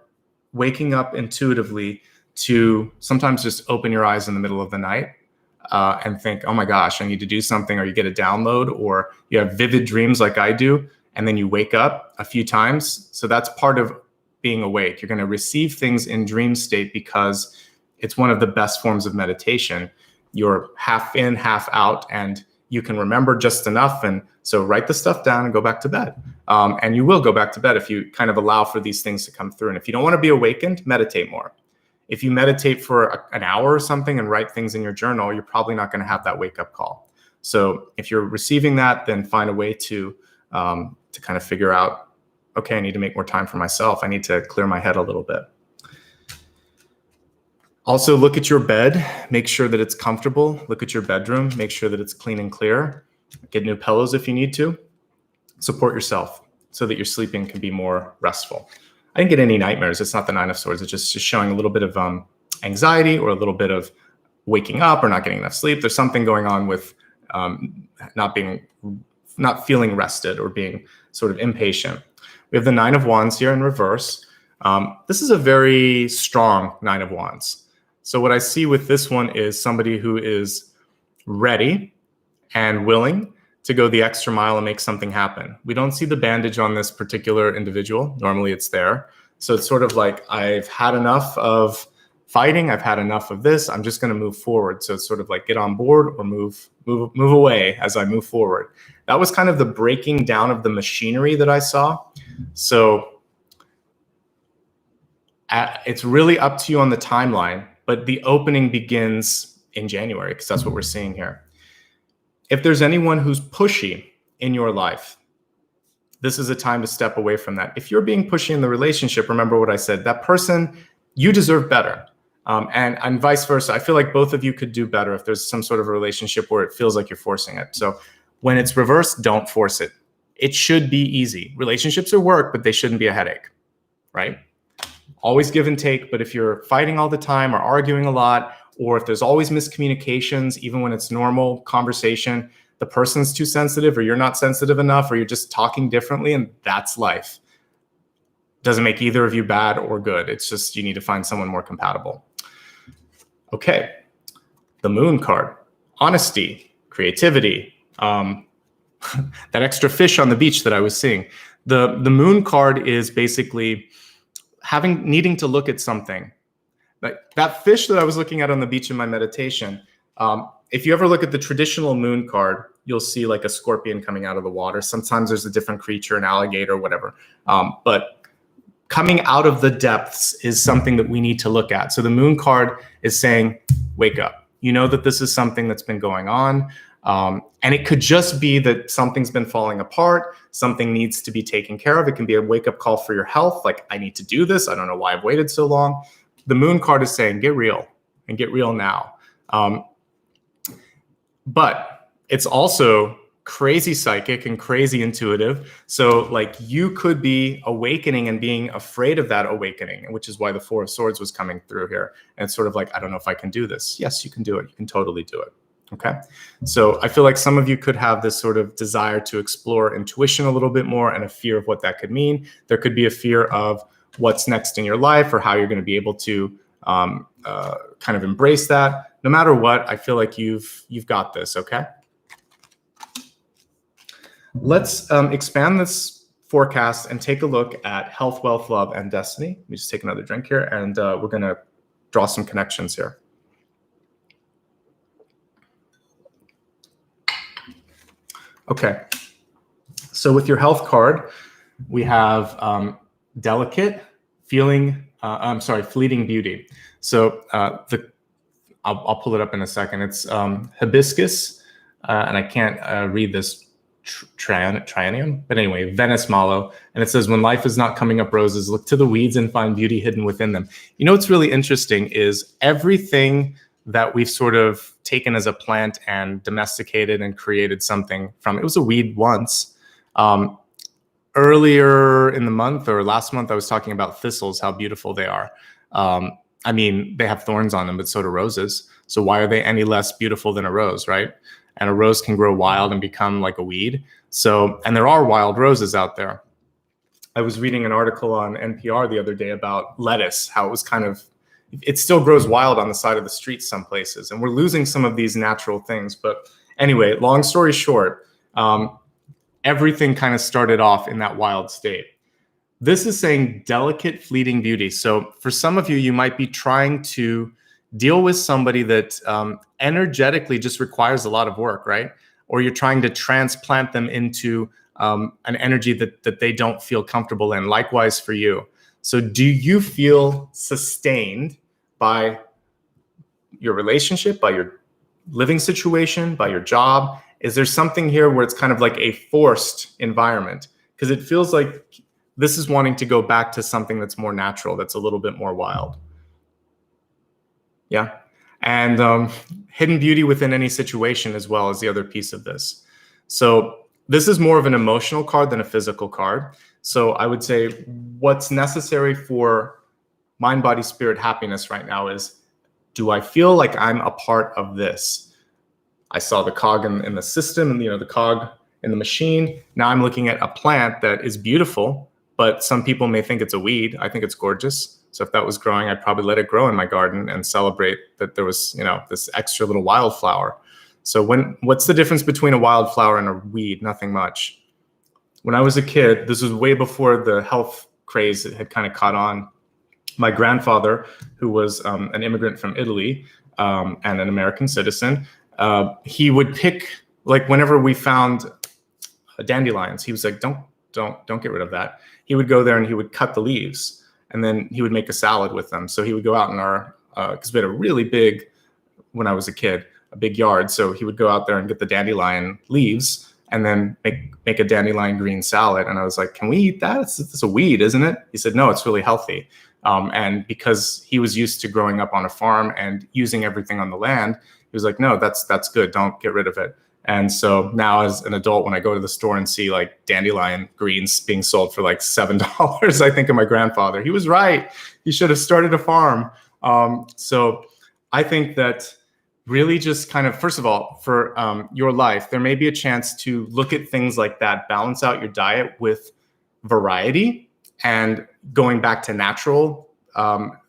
Speaker 1: waking up intuitively to sometimes just open your eyes in the middle of the night and think, oh my gosh, I need to do something, or you get a download, or you have vivid dreams like I do, and then you wake up a few times. So that's part of being awake. You're going to receive things in dream state because it's one of the best forms of meditation. You're half in, half out, and you can remember just enough. And so write the stuff down and go back to bed. And you will go back to bed if you kind of allow for these things to come through. And if you don't want to be awakened, meditate more. If you meditate for an hour or something and write things in your journal, you're probably not going to have that wake up call. So if you're receiving that, then find a way to kind of figure out okay, I need to make more time for myself. I need to clear my head a little bit. Also, look at your bed. Make sure that it's comfortable. Look at your bedroom. Make sure that it's clean and clear. Get new pillows if you need to. Support yourself so that your sleeping can be more restful. I didn't get any nightmares. It's not the Nine of Swords. It's just showing a little bit of anxiety or a little bit of waking up or not getting enough sleep. There's something going on with not feeling rested or being sort of impatient. We have the Nine of Wands here in reverse. This is a very strong Nine of Wands. So what I see with this one is somebody who is ready and willing to go the extra mile and make something happen. We don't see the bandage on this particular individual. Normally it's there. So it's sort of like, I've had enough of fighting. I've had enough of this. I'm just going to move forward. So it's sort of like get on board or move away as I move forward. That was kind of the breaking down of the machinery that I saw. So it's really up to you on the timeline, but the opening begins in January because that's what we're seeing here. If there's anyone who's pushy in your life, this is a time to step away from that. If you're being pushy in the relationship, remember what I said, that person, you deserve better. And vice versa. I feel like both of you could do better if there's some sort of a relationship where it feels like you're forcing it. So when it's reversed, don't force it. It should be easy. Relationships are work, but they shouldn't be a headache, right? Always give and take. But if you're fighting all the time or arguing a lot, or if there's always miscommunications, even when it's normal conversation, the person's too sensitive or you're not sensitive enough or you're just talking differently, and that's life. Doesn't make either of you bad or good. It's just you need to find someone more compatible. Okay, the Moon card. Honesty, creativity, that extra fish on the beach that I was seeing. The Moon card is basically needing to look at something. Like that fish that I was looking at on the beach in my meditation, if you ever look at the traditional Moon card, you'll see like a scorpion coming out of the water. Sometimes there's a different creature, an alligator, whatever. But coming out of the depths is something that we need to look at. So the Moon card is saying, wake up. You know that this is something that's been going on. And it could just be that something's been falling apart. Something needs to be taken care of. It can be a wake-up call for your health. Like, I need to do this. I don't know why I've waited so long. The Moon card is saying, get real and get real now. But it's also crazy psychic and crazy intuitive. So like you could be awakening and being afraid of that awakening, which is why the Four of Swords was coming through here. And it's sort of like, I don't know if I can do this. Yes, you can do it. You can totally do it. Okay. So I feel like some of you could have this sort of desire to explore intuition a little bit more and a fear of what that could mean. There could be a fear of what's next in your life or how you're going to be able to kind of embrace that. No matter what, I feel like you've got this. Okay. Let's expand this forecast and take a look at health, wealth, love, and destiny. Let me just take another drink here, and we're going to draw some connections here. Okay. So with your health card, we have delicate, fleeting beauty. So I'll pull it up in a second. It's hibiscus, and I can't read this trianium, but anyway, Venice mallow. And it says, when life is not coming up roses, look to the weeds and find beauty hidden within them. You know what's really interesting is everything that we've sort of taken as a plant and domesticated and created something from, it was a weed once. Earlier in the month or last month, I was talking about thistles, how beautiful they are. I mean, they have thorns on them, but so do roses. So why are they any less beautiful than a rose, right? And a rose can grow wild and become like a weed. So, and there are wild roses out there. I was reading an article on NPR the other day about lettuce, how it was kind of, it still grows wild on the side of the street some places. And we're losing some of these natural things. But anyway, long story short, everything kind of started off in that wild state. This is saying delicate, fleeting beauty. So for some of you, you might be trying to deal with somebody that energetically just requires a lot of work, right? Or you're trying to transplant them into an energy that they don't feel comfortable in. Likewise for you. So do you feel sustained by your relationship, by your living situation, by your job? Is there something here where it's kind of like a forced environment? Because it feels like this is wanting to go back to something that's more natural, that's a little bit more wild. Yeah. And hidden beauty within any situation as well is the other piece of this. So this is more of an emotional card than a physical card. So I would say what's necessary for mind, body, spirit happiness right now is, do I feel like I'm a part of this? I saw the cog in the system and, the cog in the machine. Now I'm looking at a plant that is beautiful, but some people may think it's a weed. I think it's gorgeous. So if that was growing, I'd probably let it grow in my garden and celebrate that there was, this extra little wildflower. So what's the difference between a wildflower and a weed? Nothing much. When I was a kid, this was way before the health craze had kind of caught on. My grandfather, who was an immigrant from Italy and an American citizen, he would pick, like, whenever we found dandelions, he was like, don't get rid of that. He would go there and he would cut the leaves, and then he would make a salad with them. So he would go out in our, because we had a really big, when I was a kid, a big yard. So he would go out there and get the dandelion leaves and then make a dandelion green salad. And I was like, can we eat that? It's a weed, isn't it? He said, no, it's really healthy. And because he was used to growing up on a farm and using everything on the land, he was like, no, that's good. Don't get rid of it. And so now as an adult, when I go to the store and see like dandelion greens being sold for like $7, I think of my grandfather. He was right. He should have started a farm. So I think that really just kind of, first of all, for your life, there may be a chance to look at things like that, balance out your diet with variety and going back to natural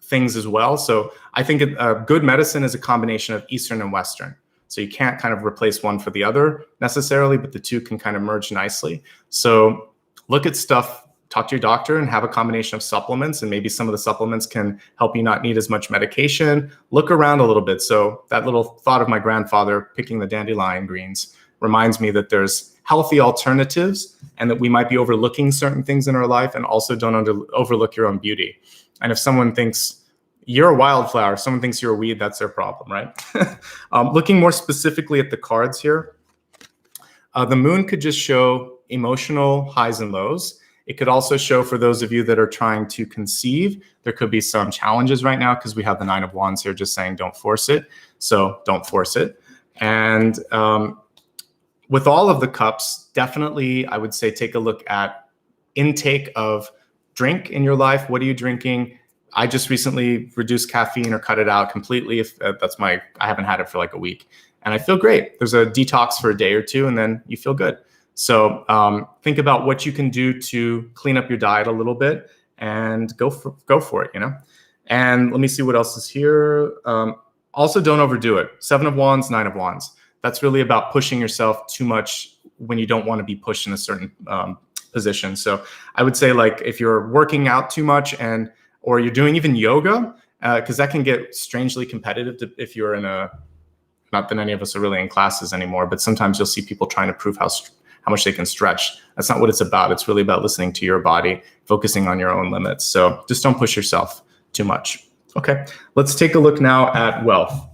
Speaker 1: things as well. So I think good medicine is a combination of Eastern and Western. So you can't kind of replace one for the other necessarily, but the two can kind of merge nicely. So look at stuff, talk to your doctor and have a combination of supplements, and maybe some of the supplements can help you not need as much medication. Look around a little bit. So that little thought of my grandfather picking the dandelion greens reminds me that there's healthy alternatives and that we might be overlooking certain things in our life, and also don't overlook your own beauty. And if someone thinks you're a wildflower, someone thinks you're a weed, that's their problem, right? Looking more specifically at the cards here, the moon could just show emotional highs and lows. It could also show, for those of you that are trying to conceive, there could be some challenges right now because we have the 9 of Wands here just saying don't force it. So don't force it. And with all of the cups, definitely I would say take a look at intake of drink in your life. What are you drinking? I just recently reduced caffeine or cut it out completely. If I haven't had it for like a week and I feel great. There's a detox for a day or two and then you feel good. So think about what you can do to clean up your diet a little bit and go for it, And let me see what else is here. Also, don't overdo it. 7 of Wands, 9 of Wands. That's really about pushing yourself too much when you don't want to be pushed in a certain position. So I would say, like, if you're working out too much or you're doing even yoga, because that can get strangely competitive if you're in not that any of us are really in classes anymore, but sometimes you'll see people trying to prove how much they can stretch. That's not what it's about. It's really about listening to your body, focusing on your own limits. So just don't push yourself too much. Okay, let's take a look now at wealth.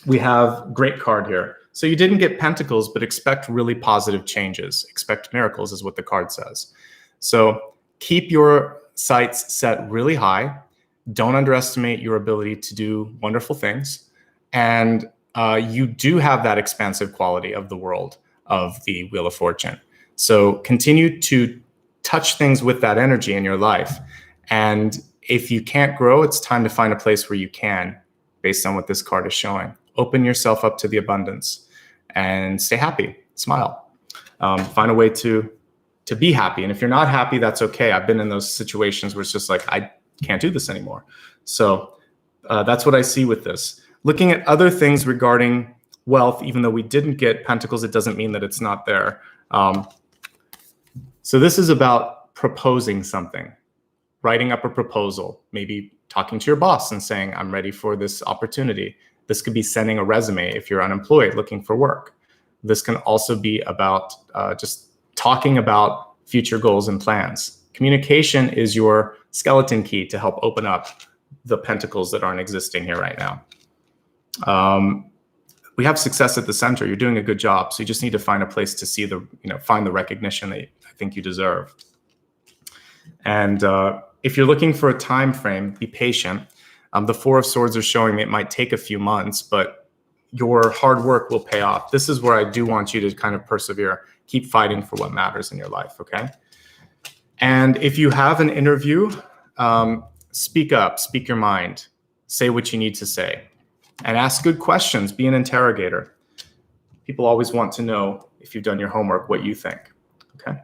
Speaker 1: We have great card here. So you didn't get pentacles, but expect really positive changes. Expect miracles is what the card says. So keep your sights set really high. Don't underestimate your ability to do wonderful things. And you do have that expansive quality of the world of the Wheel of Fortune. So continue to touch things with that energy in your life. And if you can't grow, it's time to find a place where you can, based on what this card is showing. Open yourself up to the abundance and stay happy, smile. Find a way to be happy. And if you're not happy, that's okay. I've been in those situations where it's just like, I can't do this anymore. So that's what I see with this. Looking at other things regarding wealth, even though we didn't get pentacles, it doesn't mean that it's not there. So this is about proposing something, writing up a proposal, maybe talking to your boss and saying, I'm ready for this opportunity. This could be sending a resume if you're unemployed looking for work. This can also be about just talking about future goals and plans. Communication is your skeleton key to help open up the pentacles that aren't existing here right now. We have success at the center. You're doing a good job. So you just need to find a place to see find the recognition that I think you deserve. And if you're looking for a time frame, be patient. The Four of Swords are showing me it might take a few months, but your hard work will pay off. This is where I do want you to kind of persevere. Keep fighting for what matters in your life, okay? And if you have an interview, speak up, speak your mind, say what you need to say, and ask good questions. Be an interrogator. People always want to know, if you've done your homework, what you think, okay?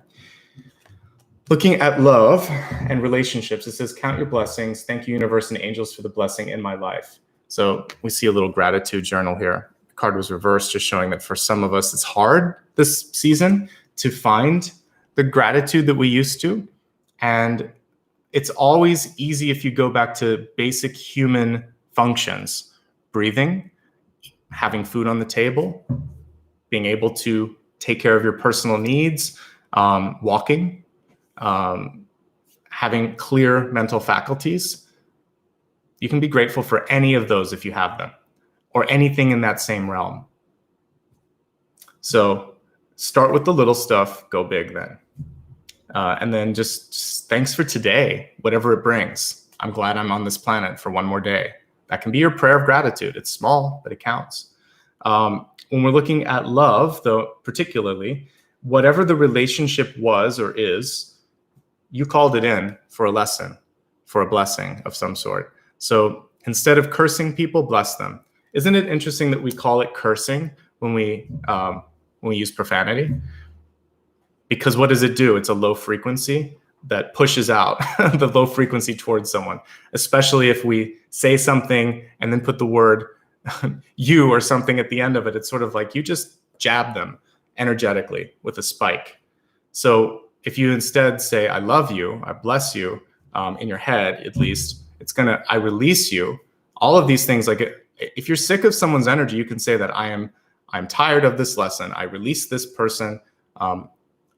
Speaker 1: Looking at love and relationships, it says, count your blessings. Thank you, universe and angels, for the blessing in my life. So we see a little gratitude journal here. The card was reversed, just showing that for some of us, it's hard this season to find the gratitude that we used to. And it's always easy if you go back to basic human functions: breathing, having food on the table, being able to take care of your personal needs, walking, having clear mental faculties. You can be grateful for any of those if you have them, or anything in that same realm. So start with the little stuff, go big then. And then just thanks for today, whatever it brings. I'm glad I'm on this planet for one more day. That can be your prayer of gratitude. It's small, but it counts. When we're looking at love, though, particularly, whatever the relationship was or is, you called it in for a lesson, for a blessing of some sort. So instead of cursing people, bless them. Isn't it interesting that we call it cursing when we use profanity? Because what does it do? It's a low frequency that pushes out the low frequency towards someone, especially if we say something and then put the word you or something at the end of it. It's sort of like you just jab them energetically with a spike. So if you instead say, I love you, I bless you, in your head, at least, it's gonna, I release you. All of these things, like if you're sick of someone's energy, you can say that I'm tired of this lesson. I release this person.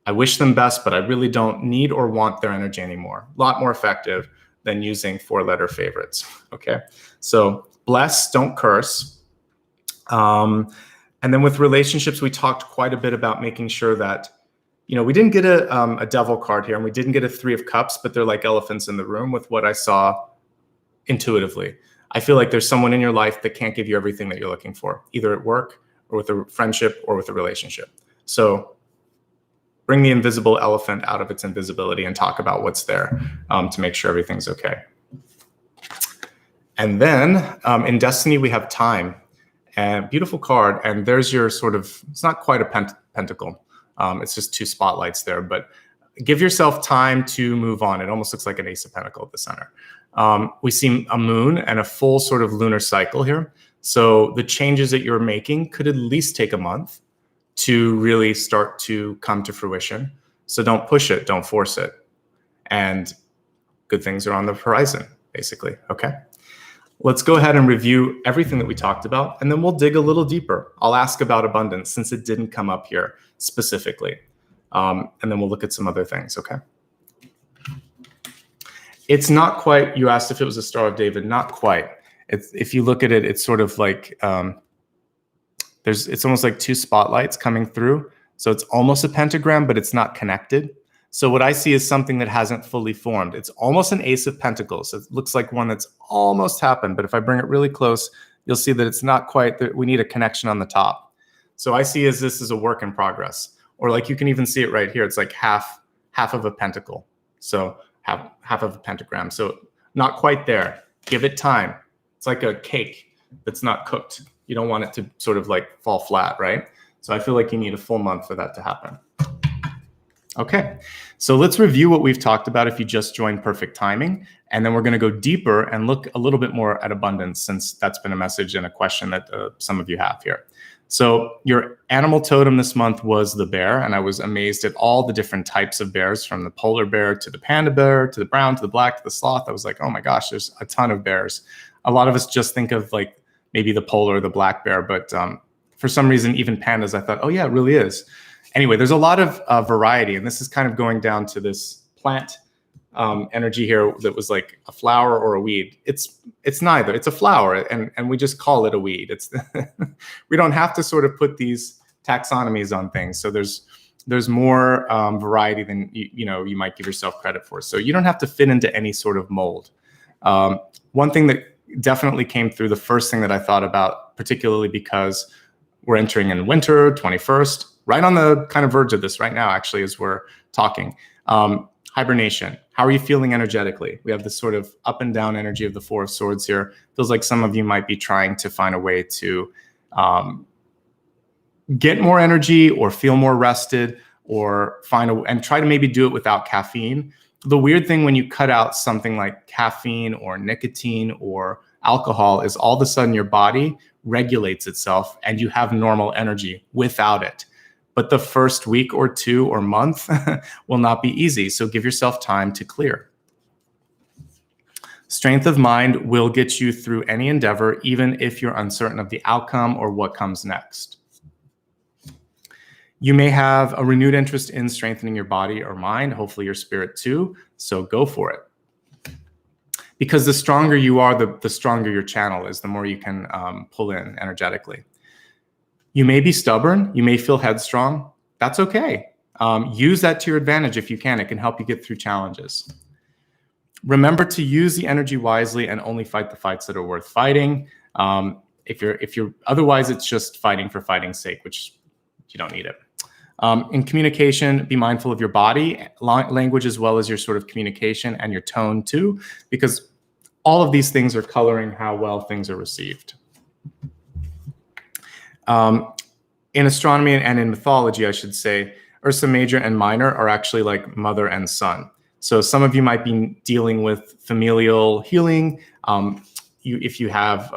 Speaker 1: I wish them best, but I really don't need or want their energy anymore. A lot more effective than using 4-letter favorites, okay? So bless, don't curse. And then with relationships, we talked quite a bit about making sure that, you know, we didn't get a devil card here, and we didn't get a 3 of Cups, but they're like elephants in the room with what I saw intuitively. I feel like there's someone in your life that can't give you everything that you're looking for, either at work or with a friendship or with a relationship. So bring the invisible elephant out of its invisibility and talk about what's there to make sure everything's okay. And then in Destiny, we have time. And beautiful card. And there's your sort of, it's not quite a pentacle. It's just 2 spotlights there. But give yourself time to move on. It almost looks like an Ace of Pentacles at the center. We see a moon and a full sort of lunar cycle here. So the changes that you're making could at least take a month to really start to come to fruition. So don't push it, don't force it. And good things are on the horizon, basically, okay? Let's go ahead and review everything that we talked about, and then we'll dig a little deeper. I'll ask about abundance since it didn't come up here specifically. And then we'll look at some other things, okay? It's not quite, you asked if it was a Star of David, not quite. If you look at it, it's sort of like, it's almost like 2 spotlights coming through. So it's almost a pentagram, but it's not connected. So what I see is something that hasn't fully formed. It's almost an Ace of Pentacles. It looks like one that's almost happened, but if I bring it really close, you'll see that it's not quite, we need a connection on the top. So I see as this is a work in progress, or like you can even see it right here. It's like half of a pentacle. So half of a pentagram. So not quite there. Give it time. It's like a cake that's not cooked. You don't want it to sort of like fall flat, right? So I feel like you need a full month for that to happen. Okay, so let's review what we've talked about if you just joined Perfect Timing, and then we're going to go deeper and look a little bit more at abundance, since that's been a message and a question that some of you have here. So your animal totem this month was the bear, and I was amazed at all the different types of bears, from the polar bear to the panda bear to the brown to the black to the sloth. I was like, oh my gosh, there's a ton of bears. A lot of us just think of like maybe the polar or the black bear, but for some reason, even pandas, I thought, oh yeah, it really is. Anyway, there's a lot of variety, and this is kind of going down to this plant energy here that was like a flower or a weed. It's neither. It's a flower, and we just call it a weed. It's we don't have to sort of put these taxonomies on things. So there's there's more variety than you might give yourself credit for. So you don't have to fit into any sort of mold. One thing that definitely came through, the first thing that I thought about, particularly because we're entering in winter, 21st, right on the kind of verge of this right now, actually, as we're talking. Hibernation. How are you feeling energetically? We have this sort of up and down energy of the Four of Swords here. Feels like some of you might be trying to find a way to get more energy or feel more rested, or and try to maybe do it without caffeine. The weird thing when you cut out something like caffeine or nicotine or alcohol is all of a sudden your body regulates itself and you have normal energy without it. But the first week or two or month will not be easy. So give yourself time to clear. Strength of mind will get you through any endeavor, even if you're uncertain of the outcome or what comes next. You may have a renewed interest in strengthening your body or mind, hopefully your spirit too, so go for it. Because the stronger you are, the stronger your channel is, the more you can pull in energetically. You may be stubborn, you may feel headstrong, that's okay. Use that to your advantage if you can. It can help you get through challenges. Remember to use the energy wisely and only fight the fights that are worth fighting. If you're otherwise, it's just fighting for fighting's sake, which you don't need it. In communication, be mindful of your body language as well as your sort of communication and your tone too, because all of these things are coloring how well things are received. In astronomy and in mythology, I should say, Ursa Major and Minor are actually like mother and son. So some of you might be dealing with familial healing. If you have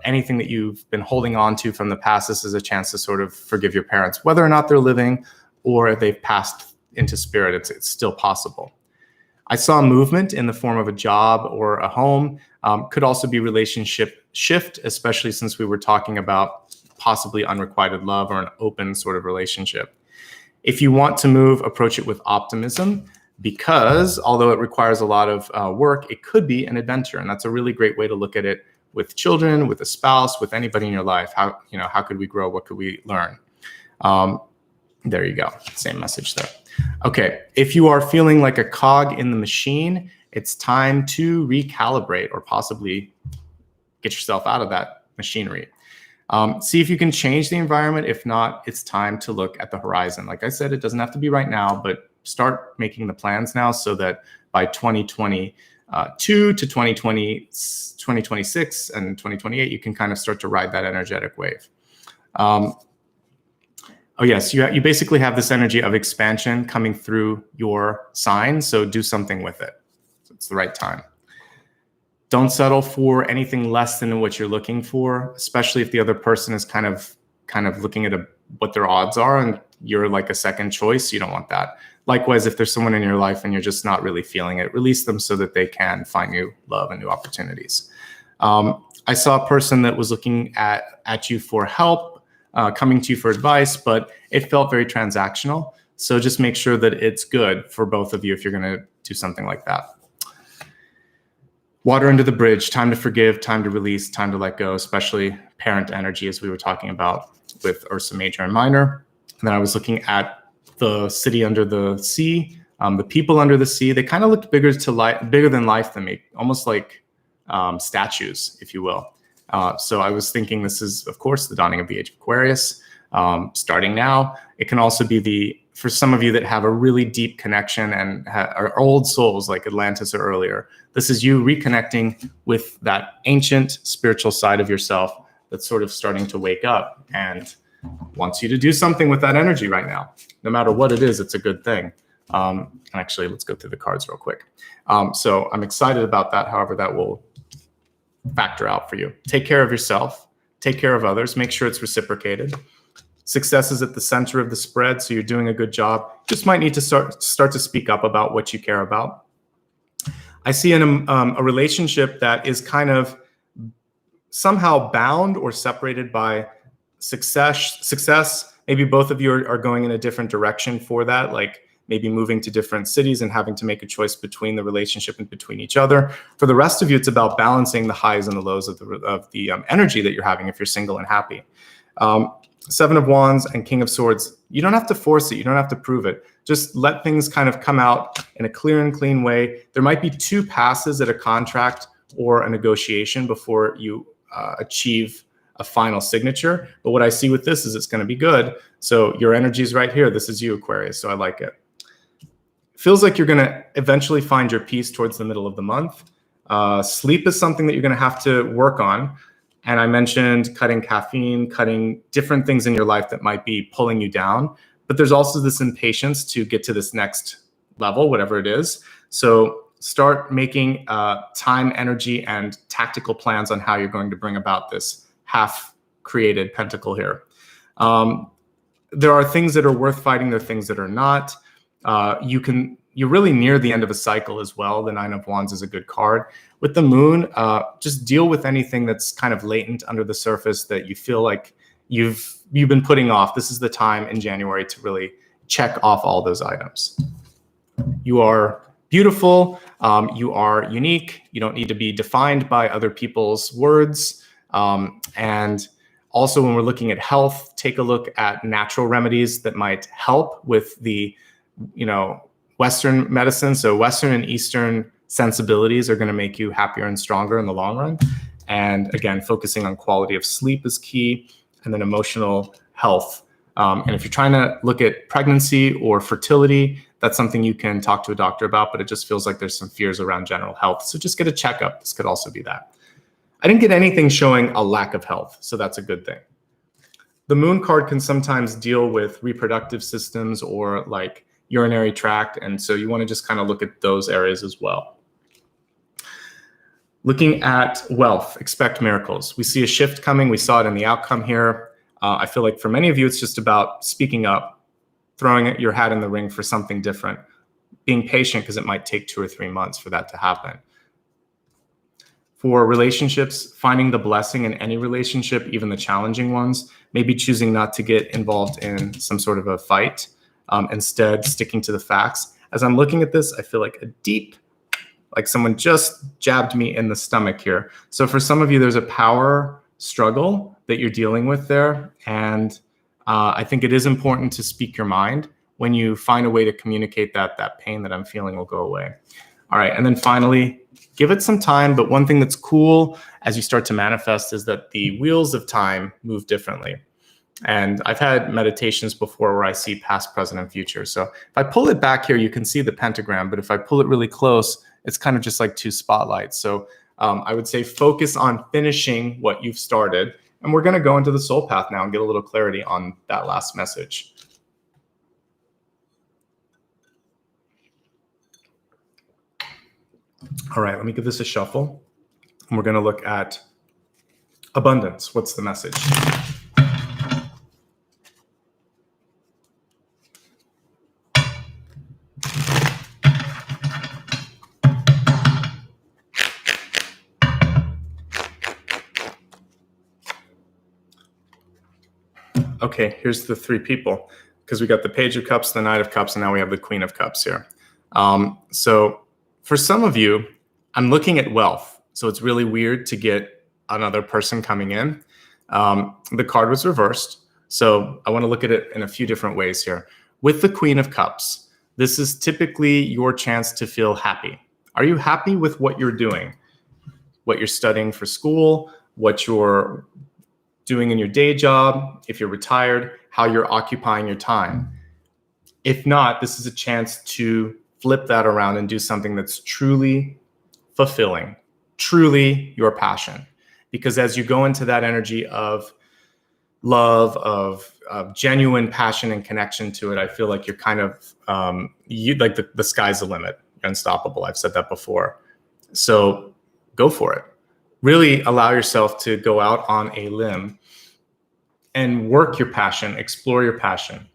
Speaker 1: anything that you've been holding on to from the past, this is a chance to sort of forgive your parents, whether or not they're living or they've passed into spirit. It's still possible. I saw movement in the form of a job or a home. Could also be relationship shift, especially since we were talking about possibly unrequited love or an open sort of relationship. If you want to move, approach it with optimism, because although it requires a lot of work, it could be an adventure. And that's a really great way to look at it with children, with a spouse, with anybody in your life. How could we grow? What could we learn? There you go. Same message there. Okay. If you are feeling like a cog in the machine, it's time to recalibrate or possibly get yourself out of that machinery. See if you can change the environment. If not, it's time to look at the horizon. Like I said, it doesn't have to be right now, but start making the plans now so that by 2022 to 2026 and 2028, you can kind of start to ride that energetic wave. Oh yes, you basically have this energy of expansion coming through your sign, so do something with it. So it's the right time. Don't settle for anything less than what you're looking for, especially if the other person is kind of looking at what their odds are and you're like a second choice. You don't want that. Likewise, if there's someone in your life and you're just not really feeling it, release them so that they can find new love and new opportunities. I saw a person that was looking at you for help, coming to you for advice, but it felt very transactional. So just make sure that it's good for both of you if you're going to do something like that. Water under the bridge, time to forgive, time to release, time to let go, especially parent energy, as we were talking about with Ursa Major and Minor. And then I was looking at the city under the sea, the people under the sea. They kind of looked bigger than life than me, almost like statues, if you will. So I was thinking this is, of course, the dawning of the age of Aquarius, starting now. It can also be for some of you that have a really deep connection and are old souls like Atlantis or earlier, this is you reconnecting with that ancient spiritual side of yourself that's sort of starting to wake up and wants you to do something with that energy right now. No matter what it is, it's a good thing. Actually, let's go through the cards real quick. So I'm excited about that, however that will factor out for you. Take care of yourself, take care of others, make sure it's reciprocated. Success is at the center of the spread, so you're doing a good job. Just might need to start to speak up about what you care about. I see in a relationship that is kind of somehow bound or separated by success. Maybe both of you are going in a different direction for that, like maybe moving to different cities and having to make a choice between the relationship and between each other. For the rest of you, it's about balancing the highs and the lows of the energy that you're having if you're single and happy. Seven of Wands and King of Swords, you don't have to force it. You don't have to prove it. Just let things kind of come out in a clear and clean way. There might be 2 passes at a contract or a negotiation before you achieve a final signature. But what I see with this is it's going to be good. So your energy is right here. This is you, Aquarius. So I like it. Feels like you're going to eventually find your peace towards the middle of the month. Sleep is something that you're going to have to work on. And I mentioned cutting caffeine, cutting different things in your life that might be pulling you down. But there's also this impatience to get to this next level, whatever it is. So start making time, energy, and tactical plans on how you're going to bring about this half-created pentacle here. There are things that are worth fighting. There are things that are not. You're really near the end of a cycle as well. The Nine of Wands is a good card. With the Moon, just deal with anything that's kind of latent under the surface that you feel like you've been putting off. This is the time in January to really check off all those items. You are beautiful. You are unique. You don't need to be defined by other people's words. And also, when we're looking at health, take a look at natural remedies that might help with the, Western medicine. So Western and Eastern sensibilities are going to make you happier and stronger in the long run. And again, focusing on quality of sleep is key, and then emotional health. And if you're trying to look at pregnancy or fertility, that's something you can talk to a doctor about, but it just feels like there's some fears around general health. So just get a checkup. This could also be that. I didn't get anything showing a lack of health, so that's a good thing. The Moon card can sometimes deal with reproductive systems or like urinary tract, and so you want to just kind of look at those areas as well. Looking at wealth, expect miracles. We see a shift coming. We saw it in the outcome here. I feel like for many of you, it's just about speaking up, throwing your hat in the ring for something different, being patient because it might take 2 or 3 months for that to happen. For relationships, finding the blessing in any relationship, even the challenging ones, maybe choosing not to get involved in some sort of a fight, instead sticking to the facts. As I'm looking at this, I feel like a deep, like someone just jabbed me in the stomach here. So for some of you, there's a power struggle that you're dealing with there. And I think it is important to speak your mind. When you find a way to communicate that, that pain that I'm feeling will go away. All right, and then finally, give it some time. But one thing that's cool as you start to manifest is that the wheels of time move differently. And I've had meditations before where I see past, present, and future. So if I pull it back here, you can see the pentagram. But if I pull it really close, it's kind of just like 2 spotlights. So I would say focus on finishing what you've started. And we're going to go into the soul path now and get a little clarity on that last message. All right, let me give this a shuffle. And we're going to look at abundance. What's the message? Okay, here's the 3 people, because we got the Page of Cups, the Knight of Cups, and now we have the Queen of Cups here. So for some of you, I'm looking at wealth. So it's really weird to get another person coming in. The card was reversed. So I want to look at it in a few different ways here. With the Queen of Cups, this is typically your chance to feel happy. Are you happy with what you're doing? What you're studying for school, what you're doing in your day job, if you're retired, how you're occupying your time. If not, this is a chance to flip that around and do something that's truly fulfilling, truly your passion. Because as you go into that energy of love, of genuine passion and connection to it, I feel like you're kind of, like the sky's the limit. You're unstoppable. I've said that before. So go for it. Really allow yourself to go out on a limb and work your passion, explore your passion.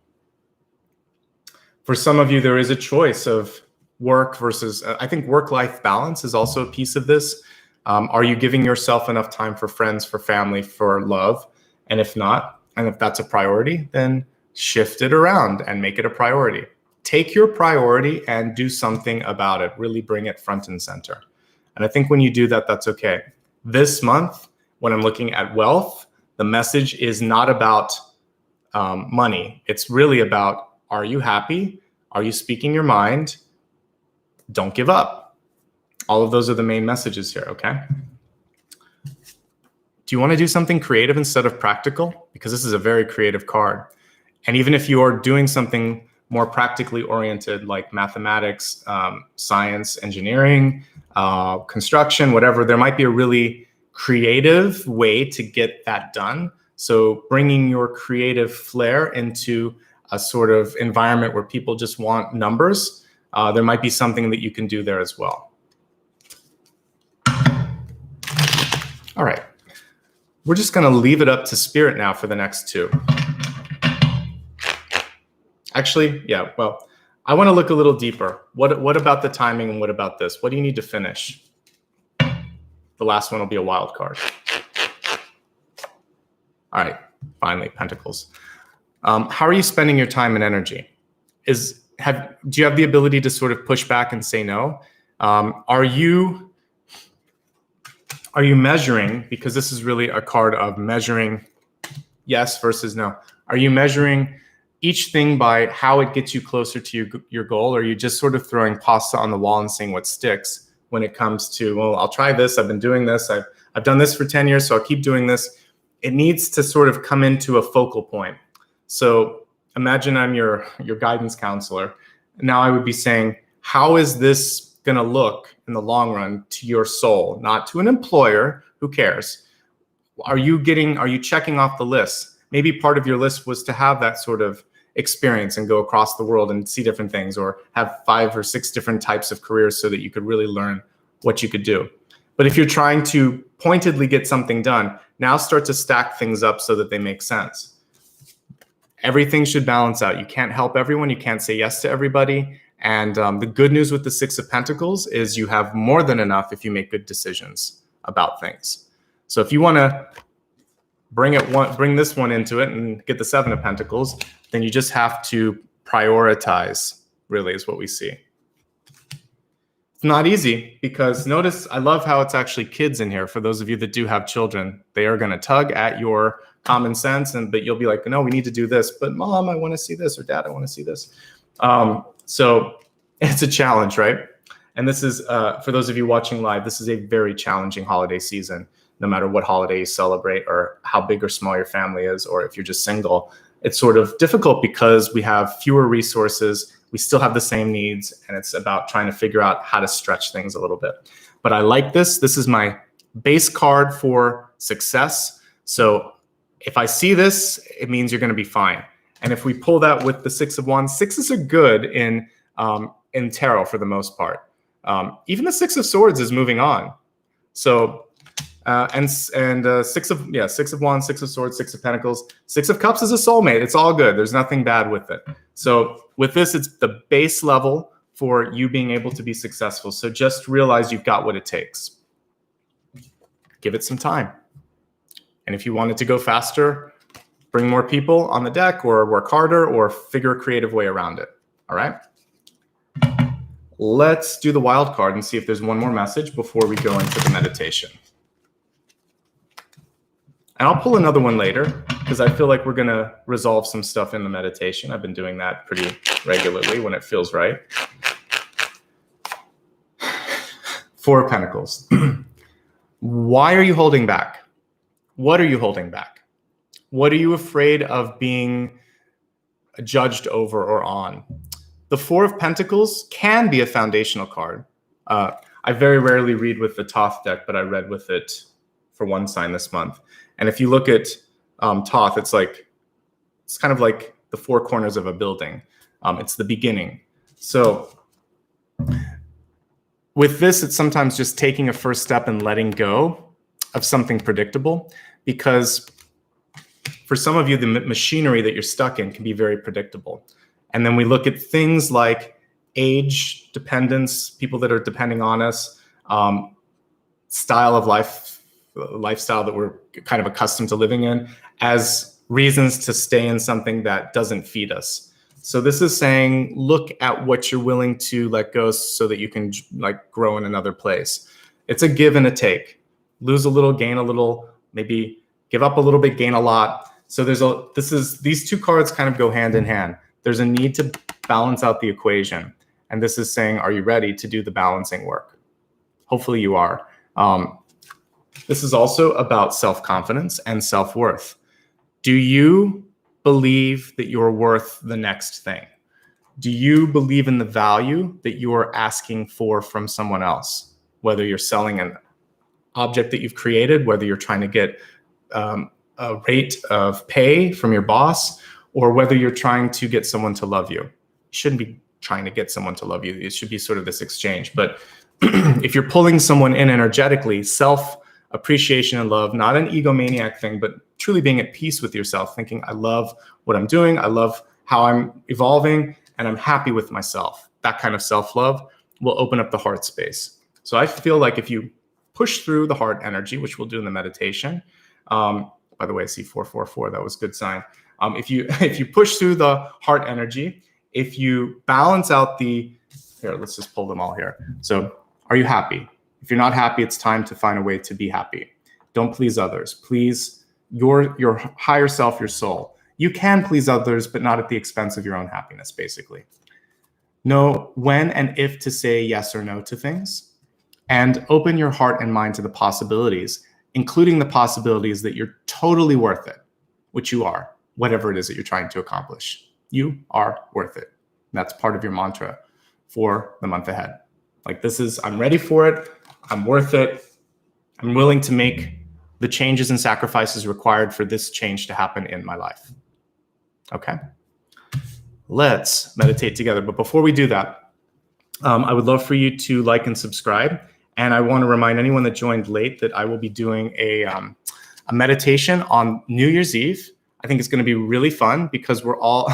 Speaker 1: For some of you, there is a choice of work versus, I think work-life balance is also a piece of this. Are you giving yourself enough time for friends, for family, for love? And if not, and if that's a priority, then shift it around and make it a priority. Take your priority and do something about it. Really bring it front and center. And I think when you do that, that's okay. This month, when I'm looking at wealth, the message is not about money. It's really about, are you happy? Are you speaking your mind? Don't give up. All of those are the main messages here, okay? Do you want to do something creative instead of practical? Because this is a very creative card. And even if you are doing something more practically oriented, like mathematics, science, engineering, construction, whatever, there might be a really creative way to get that done. So bringing your creative flair into a sort of environment where people just want numbers, there might be something that you can do there as well. All right. We're just going to leave it up to spirit now for the next two. Actually, yeah, well, I want to look a little deeper. What about the timing and what about this? What do you need to finish? The last one will be a wild card. All right, finally, Pentacles. How are you spending your time and energy? Do you have the ability to sort of push back and say no? Are you measuring, because this is really a card of measuring yes versus no. Are you measuring each thing by how it gets you closer to your goal? Or are you just sort of throwing pasta on the wall and seeing what sticks when it comes to, well, I'll try this. I've been doing this. I've done this for 10 years, so I'll keep doing this. It needs to sort of come into a focal point. So imagine I'm your guidance counselor. Now I would be saying, how is this going to look in the long run to your soul, not to an employer? Who cares? Are you checking off the list? Maybe part of your list was to have that sort of experience and go across the world and see different things, or have 5 or 6 different types of careers so that you could really learn what you could do. But if you're trying to pointedly get something done, now start to stack things up so that they make sense. Everything should balance out. You can't help everyone. You can't say yes to everybody. And the good news with the 6 of Pentacles is you have more than enough if you make good decisions about things. So if you want to bring this one into it and get the 7 of Pentacles, then you just have to prioritize, really, is what we see. It's not easy, because notice, I love how it's actually kids in here. For those of you that do have children, they are going to tug at your common sense, but you'll be like, no, we need to do this. But Mom, I want to see this, or Dad, I want to see this. So it's a challenge, right? And this is, for those of you watching live, this is a very challenging holiday season, no matter what holiday you celebrate, or how big or small your family is, or if you're just single. It's sort of difficult because we have fewer resources, we still have the same needs, and it's about trying to figure out how to stretch things a little bit. But I like this. This is my base card for success. So if I see this, it means you're going to be fine. And if we pull that with the 6 of Wands, 6s are good in tarot for the most part. Even the 6 of Swords is moving on. So, and 6 of Wands, 6 of Swords, 6 of Pentacles, 6 of Cups is a soulmate. It's all good. There's nothing bad with it. So with this, it's the base level for you being able to be successful. So just realize you've got what it takes. Give it some time. And if you want it to go faster, bring more people on the deck, or work harder, or figure a creative way around it. All right. Let's do the wild card and see if there's one more message before we go into the meditation. And I'll pull another one later, because I feel like we're going to resolve some stuff in the meditation. I've been doing that pretty regularly when it feels right. 4 of Pentacles. Why are you holding back? What are you holding back? What are you afraid of being judged over or on? The 4 of Pentacles can be a foundational card. I very rarely read with the Thoth deck, but I read with it for one sign this month. And if you look at Thoth, it's kind of like the 4 corners of a building. It's the beginning. So with this, it's sometimes just taking a first step and letting go of something predictable, because for some of you, the machinery that you're stuck in can be very predictable. And then we look at things like age, dependence, people that are depending on us, style of life, lifestyle that we're kind of accustomed to living in, as reasons to stay in something that doesn't feed us. So this is saying, look at what you're willing to let go so that you can grow in another place. It's a give and a take. Lose a little, gain a little, maybe give up a little bit, gain a lot. So these two cards kind of go hand in hand. There's a need to balance out the equation. And this is saying, are you ready to do the balancing work? Hopefully you are. This is also about self-confidence and self-worth. Do you believe that you're worth the next thing? Do you believe in the value that you are asking for from someone else? Whether you're selling an object that you've created, whether you're trying to get a rate of pay from your boss, or whether you're trying to get someone to love you. You shouldn't be trying to get someone to love you. It should be sort of this exchange. But if you're pulling someone in energetically, self-appreciation and love, not an egomaniac thing, but truly being at peace with yourself, thinking, I love what I'm doing, I love how I'm evolving, and I'm happy with myself. That kind of self-love will open up the heart space. So I feel like if you push through the heart energy, which we'll do in the meditation, by the way, I see 444, that was a good sign. If you push through the heart energy, if you balance out here, let's just pull them all here. So are you happy? If you're not happy, it's time to find a way to be happy. Don't please others. Please your higher self, your soul. You can please others, but not at the expense of your own happiness, basically. Know when and if to say yes or no to things, and open your heart and mind to the possibilities, including the possibilities that you're totally worth it, which you are, whatever it is that you're trying to accomplish. You are worth it. That's part of your mantra for the month ahead. Like this is, I'm ready for it. I'm worth it. I'm willing to make the changes and sacrifices required for this change to happen in my life. Okay. Let's meditate together. But before we do that, I would love for you to like and subscribe. And I want to remind anyone that joined late that I will be doing a meditation on New Year's Eve. I think it's going to be really fun because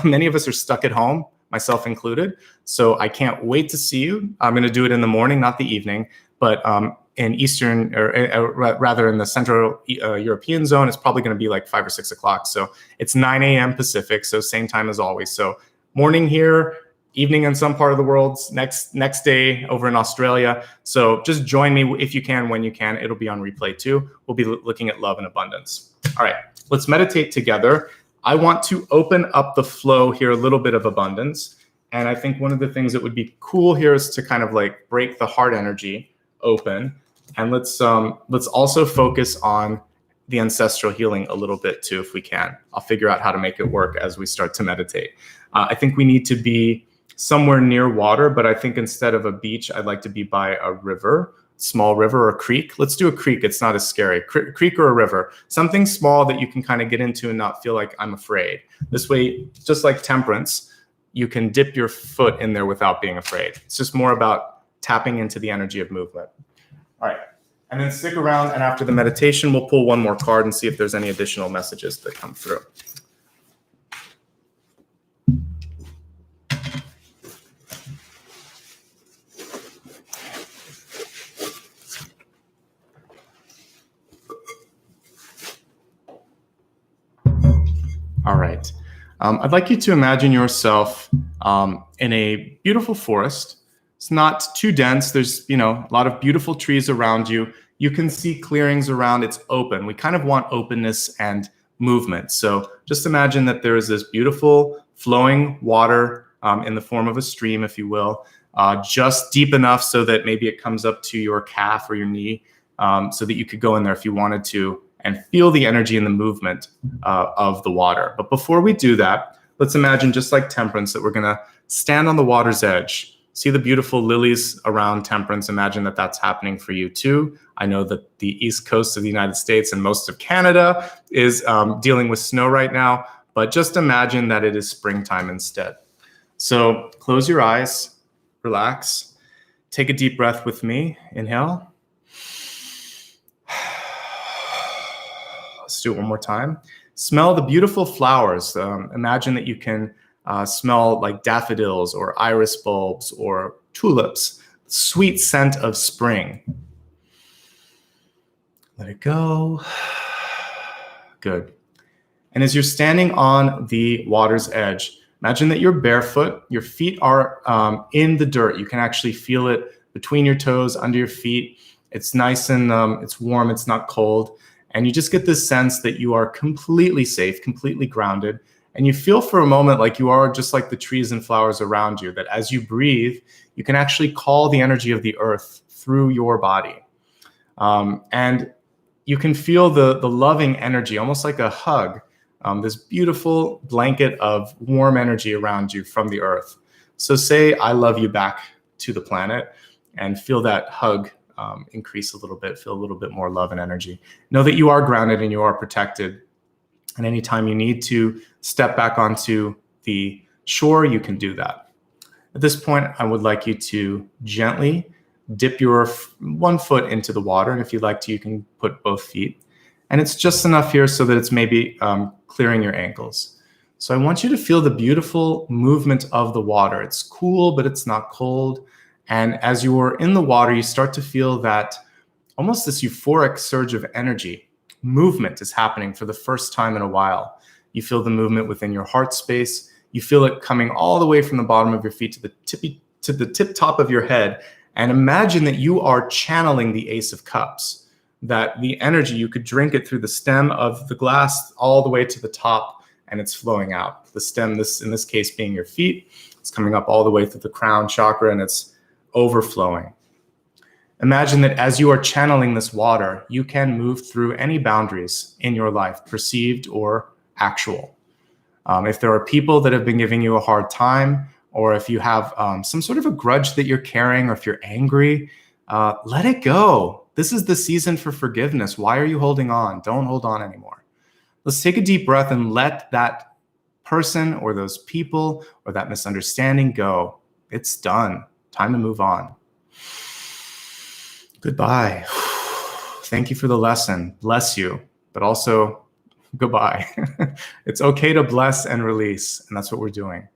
Speaker 1: many of us are stuck at home, myself included. So I can't wait to see you. I'm going to do it in the morning, not the evening, but in Eastern, or rather in the Central European zone, it's probably going to be like 5 or 6 o'clock. So it's 9 a.m. Pacific, so same time as always. So morning here, evening in some part of the world, next day over in Australia. So just join me if you can, when you can. It'll be on replay too. We'll be looking at love and abundance. All right, let's meditate together. I want to open up the flow here, a little bit of abundance. And I think one of the things that would be cool here is to kind of like break the heart energy open. And let's also focus on the ancestral healing a little bit too, if we can. I'll figure out how to make it work as we start to meditate. I think we need to be somewhere near water, but I think instead of a beach, I'd like to be by a river, small river or creek. Let's do a creek. It's not as scary. Creek or a river, something small that you can kind of get into and not feel like I'm afraid. This way, just like temperance, you can dip your foot in there without being afraid. It's just more about tapping into the energy of movement. All right. And then stick around, and after the meditation, we'll pull one more card and see if there's any additional messages that come through. All right. I'd like you to imagine yourself in a beautiful forest. It's not too dense. There's, a lot of beautiful trees around you. You can see clearings around. It's open. We kind of want openness and movement. So just imagine that there is this beautiful flowing water in the form of a stream, if you will, just deep enough so that maybe it comes up to your calf or your knee, so that you could go in there if you wanted to and feel the energy and the movement of the water. But before we do that, let's imagine, just like temperance, that we're going to stand on the water's edge. See the beautiful lilies around temperance. Imagine that that's happening for you too. I know that the east coast of the United States and most of Canada is dealing with snow right now, but just imagine that it is springtime instead. So close your eyes, relax, take a deep breath with me. Inhale. Let's do it one more time. Smell the beautiful flowers. Imagine that you can smell like daffodils or iris bulbs or tulips, sweet scent of spring. Let it go. Good. And as you're standing on the water's edge, imagine that you're barefoot. Your feet are in the dirt. You can actually feel it between your toes, under your feet. It's nice and it's warm. It's not cold. And you just get this sense that you are completely safe, completely grounded. And you feel for a moment like you are just like the trees and flowers around you, that as you breathe, you can actually call the energy of the earth through your body. And you can feel the loving energy, almost like a hug, this beautiful blanket of warm energy around you from the earth. So say, I love you back to the planet, and feel that hug increase a little bit, feel a little bit more love and energy. Know that you are grounded and you are protected. And anytime you need to step back onto the shore, you can do that. At this point, I would like you to gently dip your one foot into the water. And if you'd like to, you can put both feet. And it's just enough here so that it's maybe clearing your ankles. So I want you to feel the beautiful movement of the water. It's cool, but it's not cold. And as you are in the water, you start to feel that almost this euphoric surge of energy. Movement is happening for the first time in a while. You feel the movement within your heart space. You feel it coming all the way from the bottom of your feet to the tip top of your head. And imagine that you are channeling the Ace of Cups, that the energy, you could drink it through the stem of the glass all the way to the top, and it's flowing out. The stem, in this case being your feet, it's coming up all the way through the crown chakra, and it's overflowing. Imagine that as you are channeling this water, you can move through any boundaries in your life, perceived or actual. If there are people that have been giving you a hard time, or if you have some sort of a grudge that you're carrying, or if you're angry, let it go. This is the season for forgiveness. Why are you holding on? Don't hold on anymore. Let's take a deep breath and let that person or those people or that misunderstanding go. It's done. Time to move on. Goodbye. Thank you for the lesson. Bless you, but also goodbye. It's okay to bless and release, and that's what we're doing.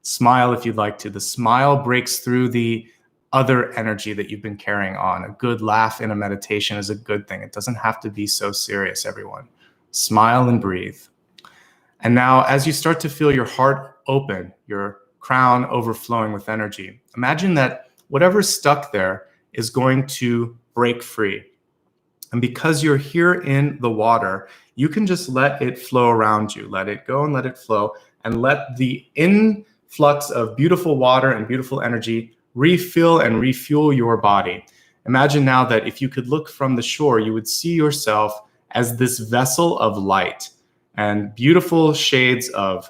Speaker 1: Smile if you'd like to. The smile breaks through the other energy that you've been carrying on. A good laugh in a meditation is a good thing. It doesn't have to be so serious, everyone. Smile and breathe. And now, as you start to feel your heart open, your crown overflowing with energy, imagine that whatever's stuck there is going to break free. And because you're here in the water, you can just let it flow around you. Let it go and let it flow, and let the influx of beautiful water and beautiful energy refill and refuel your body. Imagine now that if you could look from the shore, you would see yourself as this vessel of light, and beautiful shades of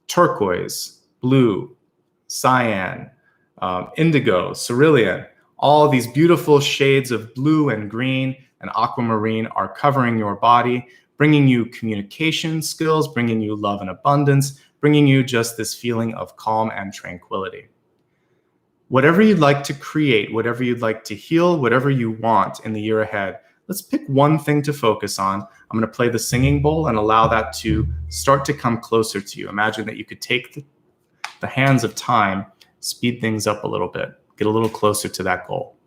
Speaker 1: turquoise, blue, cyan, indigo, cerulean. All these beautiful shades of blue and green and aquamarine are covering your body, bringing you communication skills, bringing you love and abundance, bringing you just this feeling of calm and tranquility. Whatever you'd like to create, whatever you'd like to heal, whatever you want in the year ahead, let's pick one thing to focus on. I'm going to play the singing bowl and allow that to start to come closer to you. Imagine that you could take the hands of time, speed things up a little bit, get a little closer to that goal.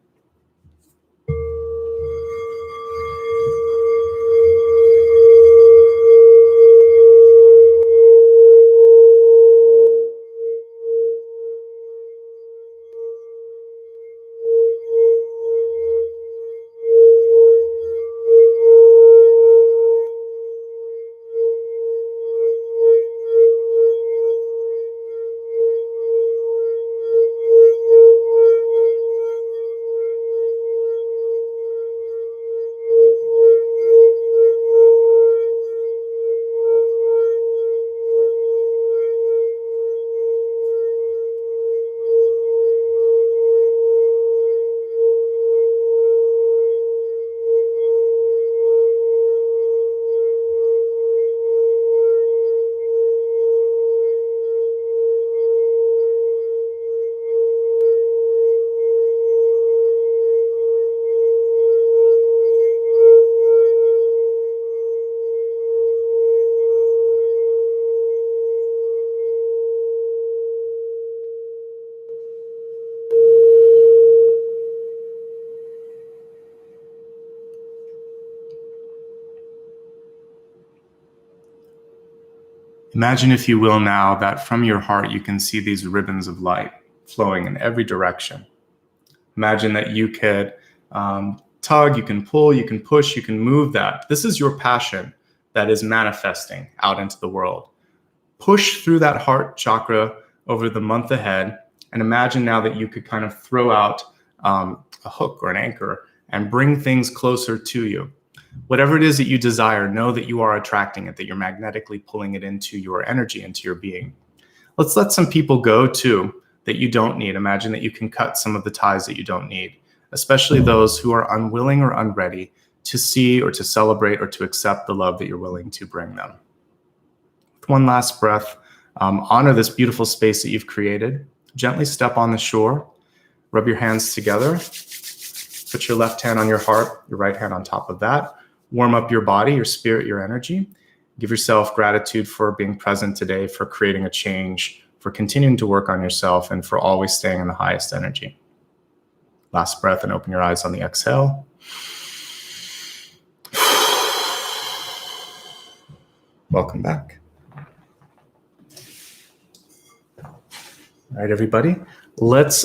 Speaker 1: Imagine, if you will, now that from your heart you can see these ribbons of light flowing in every direction. Imagine that you could tug, you can pull, you can push, you can move that. This is your passion that is manifesting out into the world. Push through that heart chakra over the month ahead, and imagine now that you could kind of throw out a hook or an anchor and bring things closer to you. Whatever it is that you desire, know that you are attracting it, that you're magnetically pulling it into your energy, into your being. Let's let some people go too that you don't need. Imagine that you can cut some of the ties that you don't need, especially those who are unwilling or unready to see or to celebrate or to accept the love that you're willing to bring them. With one last breath, honor this beautiful space that you've created. Gently step on the shore, rub your hands together, put your left hand on your heart, your right hand on top of that. Warm up your body, your spirit, your energy. Give yourself gratitude for being present today, for creating a change, for continuing to work on yourself, and for always staying in the highest energy. Last breath, and open your eyes on the exhale. Welcome back. All right, everybody. Let's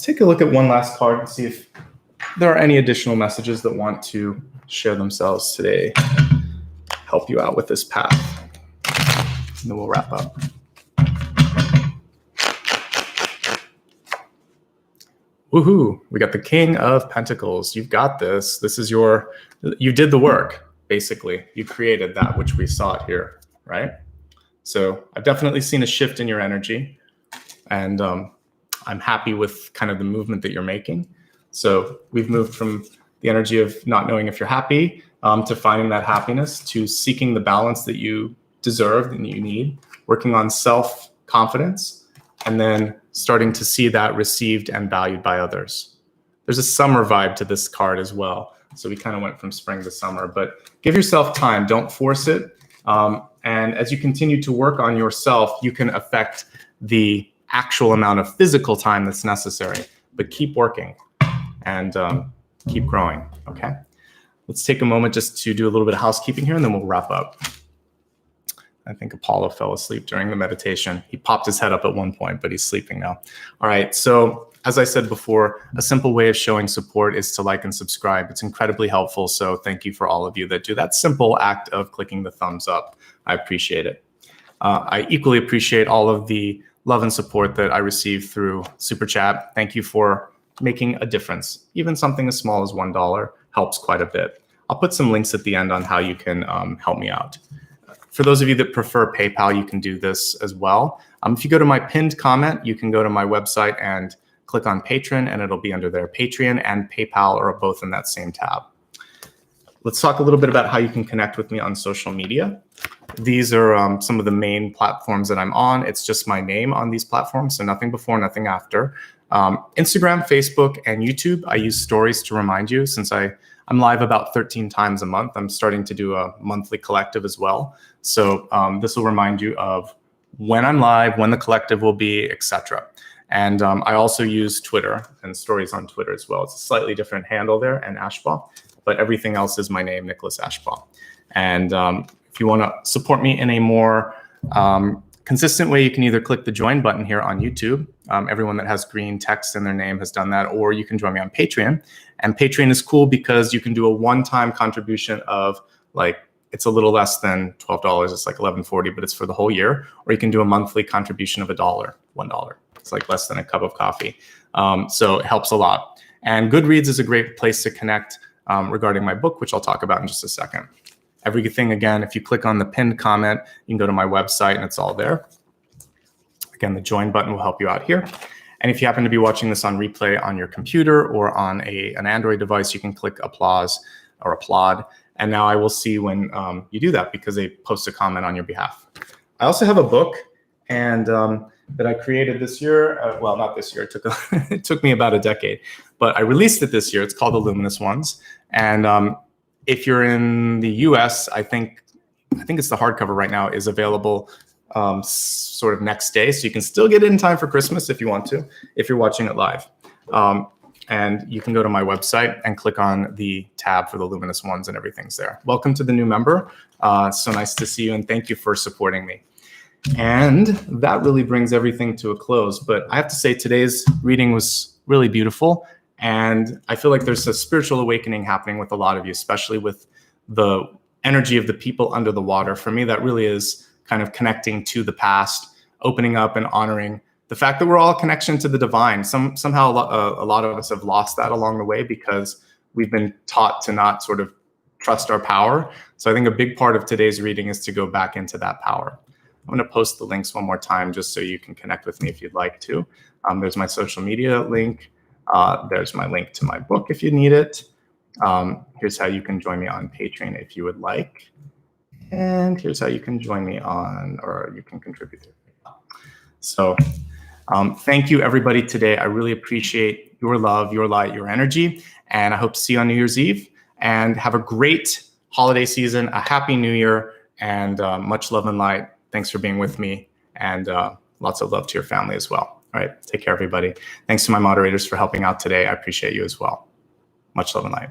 Speaker 1: take a look at one last card and see if there are any additional messages that want to share themselves today, help you out with this path. And then we'll wrap up. Woohoo! We got the King of Pentacles. You've got this. This is you did the work, basically. You created that which we saw here, right? So I've definitely seen a shift in your energy, and I'm happy with kind of the movement that you're making. So we've moved from the energy of not knowing if you're happy to finding that happiness, to seeking the balance that you deserve and you need, working on self-confidence, and then starting to see that received and valued by others. There's a summer vibe to this card as well. So we kind of went from spring to summer, but give yourself time. Don't force it. And as you continue to work on yourself, you can affect the actual amount of physical time that's necessary, but keep working and keep growing, okay? Let's take a moment just to do a little bit of housekeeping here, and then we'll wrap up. I think Apollo fell asleep during the meditation. He popped his head up at one point, but he's sleeping now. All right, so as I said before, a simple way of showing support is to like and subscribe. It's incredibly helpful, so thank you for all of you that do that simple act of clicking the thumbs up. I appreciate it. I equally appreciate all of the love and support that I receive through Super Chat. Thank you for making a difference. Even something as small as $1 helps quite a bit. I'll put some links at the end on how you can help me out. For those of you that prefer PayPal, you can do this as well. If you go to my pinned comment, you can go to my website and click on Patreon, and it'll be under there. Patreon and PayPal are both in that same tab. Let's talk a little bit about how you can connect with me on social media. These are some of the main platforms that I'm on. It's just my name on these platforms, so nothing before, nothing after. Instagram, Facebook, and YouTube. I use stories to remind you. Since I'm live about 13 times a month, I'm starting to do a monthly collective as well. So this will remind you of when I'm live, when the collective will be, etc. And I also use Twitter and stories on Twitter as well. It's a slightly different handle there, and Ashbaugh, but everything else is my name, Nicholas Ashbaugh. And if you want to support me in a more consistent way, you can either click the join button here on YouTube. Everyone that has green text in their name has done that, or you can join me on Patreon. And Patreon is cool because you can do a one-time contribution of it's a little less than $12. It's like $11.40, but it's for the whole year. Or you can do a monthly contribution of $1. It's like less than a cup of coffee. So it helps a lot. And Goodreads is a great place to connect regarding my book, which I'll talk about in just a second. Everything, again, if you click on the pinned comment, you can go to my website and it's all there. Again, the join button will help you out here. And if you happen to be watching this on replay on your computer or on an Android device, you can click applause or applaud. And now I will see when you do that because they post a comment on your behalf. I also have a book and that I created this year. Well, not this year. It took me about a decade, but I released it this year. It's called The Luminous Ones. And if you're in the US, I think it's the hardcover right now, is available sort of next day. So you can still get it in time for Christmas if you want to, if you're watching it live. And you can go to my website and click on the tab for The Luminous Ones and everything's there. Welcome to the new member. So nice to see you and thank you for supporting me. And that really brings everything to a close. But I have to say today's reading was really beautiful. And I feel like there's a spiritual awakening happening with a lot of you, especially with the energy of the people under the water. For me, that really is kind of connecting to the past, opening up and honoring the fact that we're all a connection to the divine. Somehow a lot of us have lost that along the way because we've been taught to not sort of trust our power. So I think a big part of today's reading is to go back into that power. I'm going to post the links one more time just so you can connect with me if you'd like to. There's my social media link. There's my link to my book if you need it. Here's how you can join me on Patreon if you would like. And here's how you can join me on, or you can contribute to it. So thank you, everybody, today. I really appreciate your love, your light, your energy. And I hope to see you on New Year's Eve. And have a great holiday season, a happy new year, and much love and light. Thanks for being with me, and lots of love to your family as well. All right, take care, everybody. Thanks to my moderators for helping out today. I appreciate you as well. Much love and light.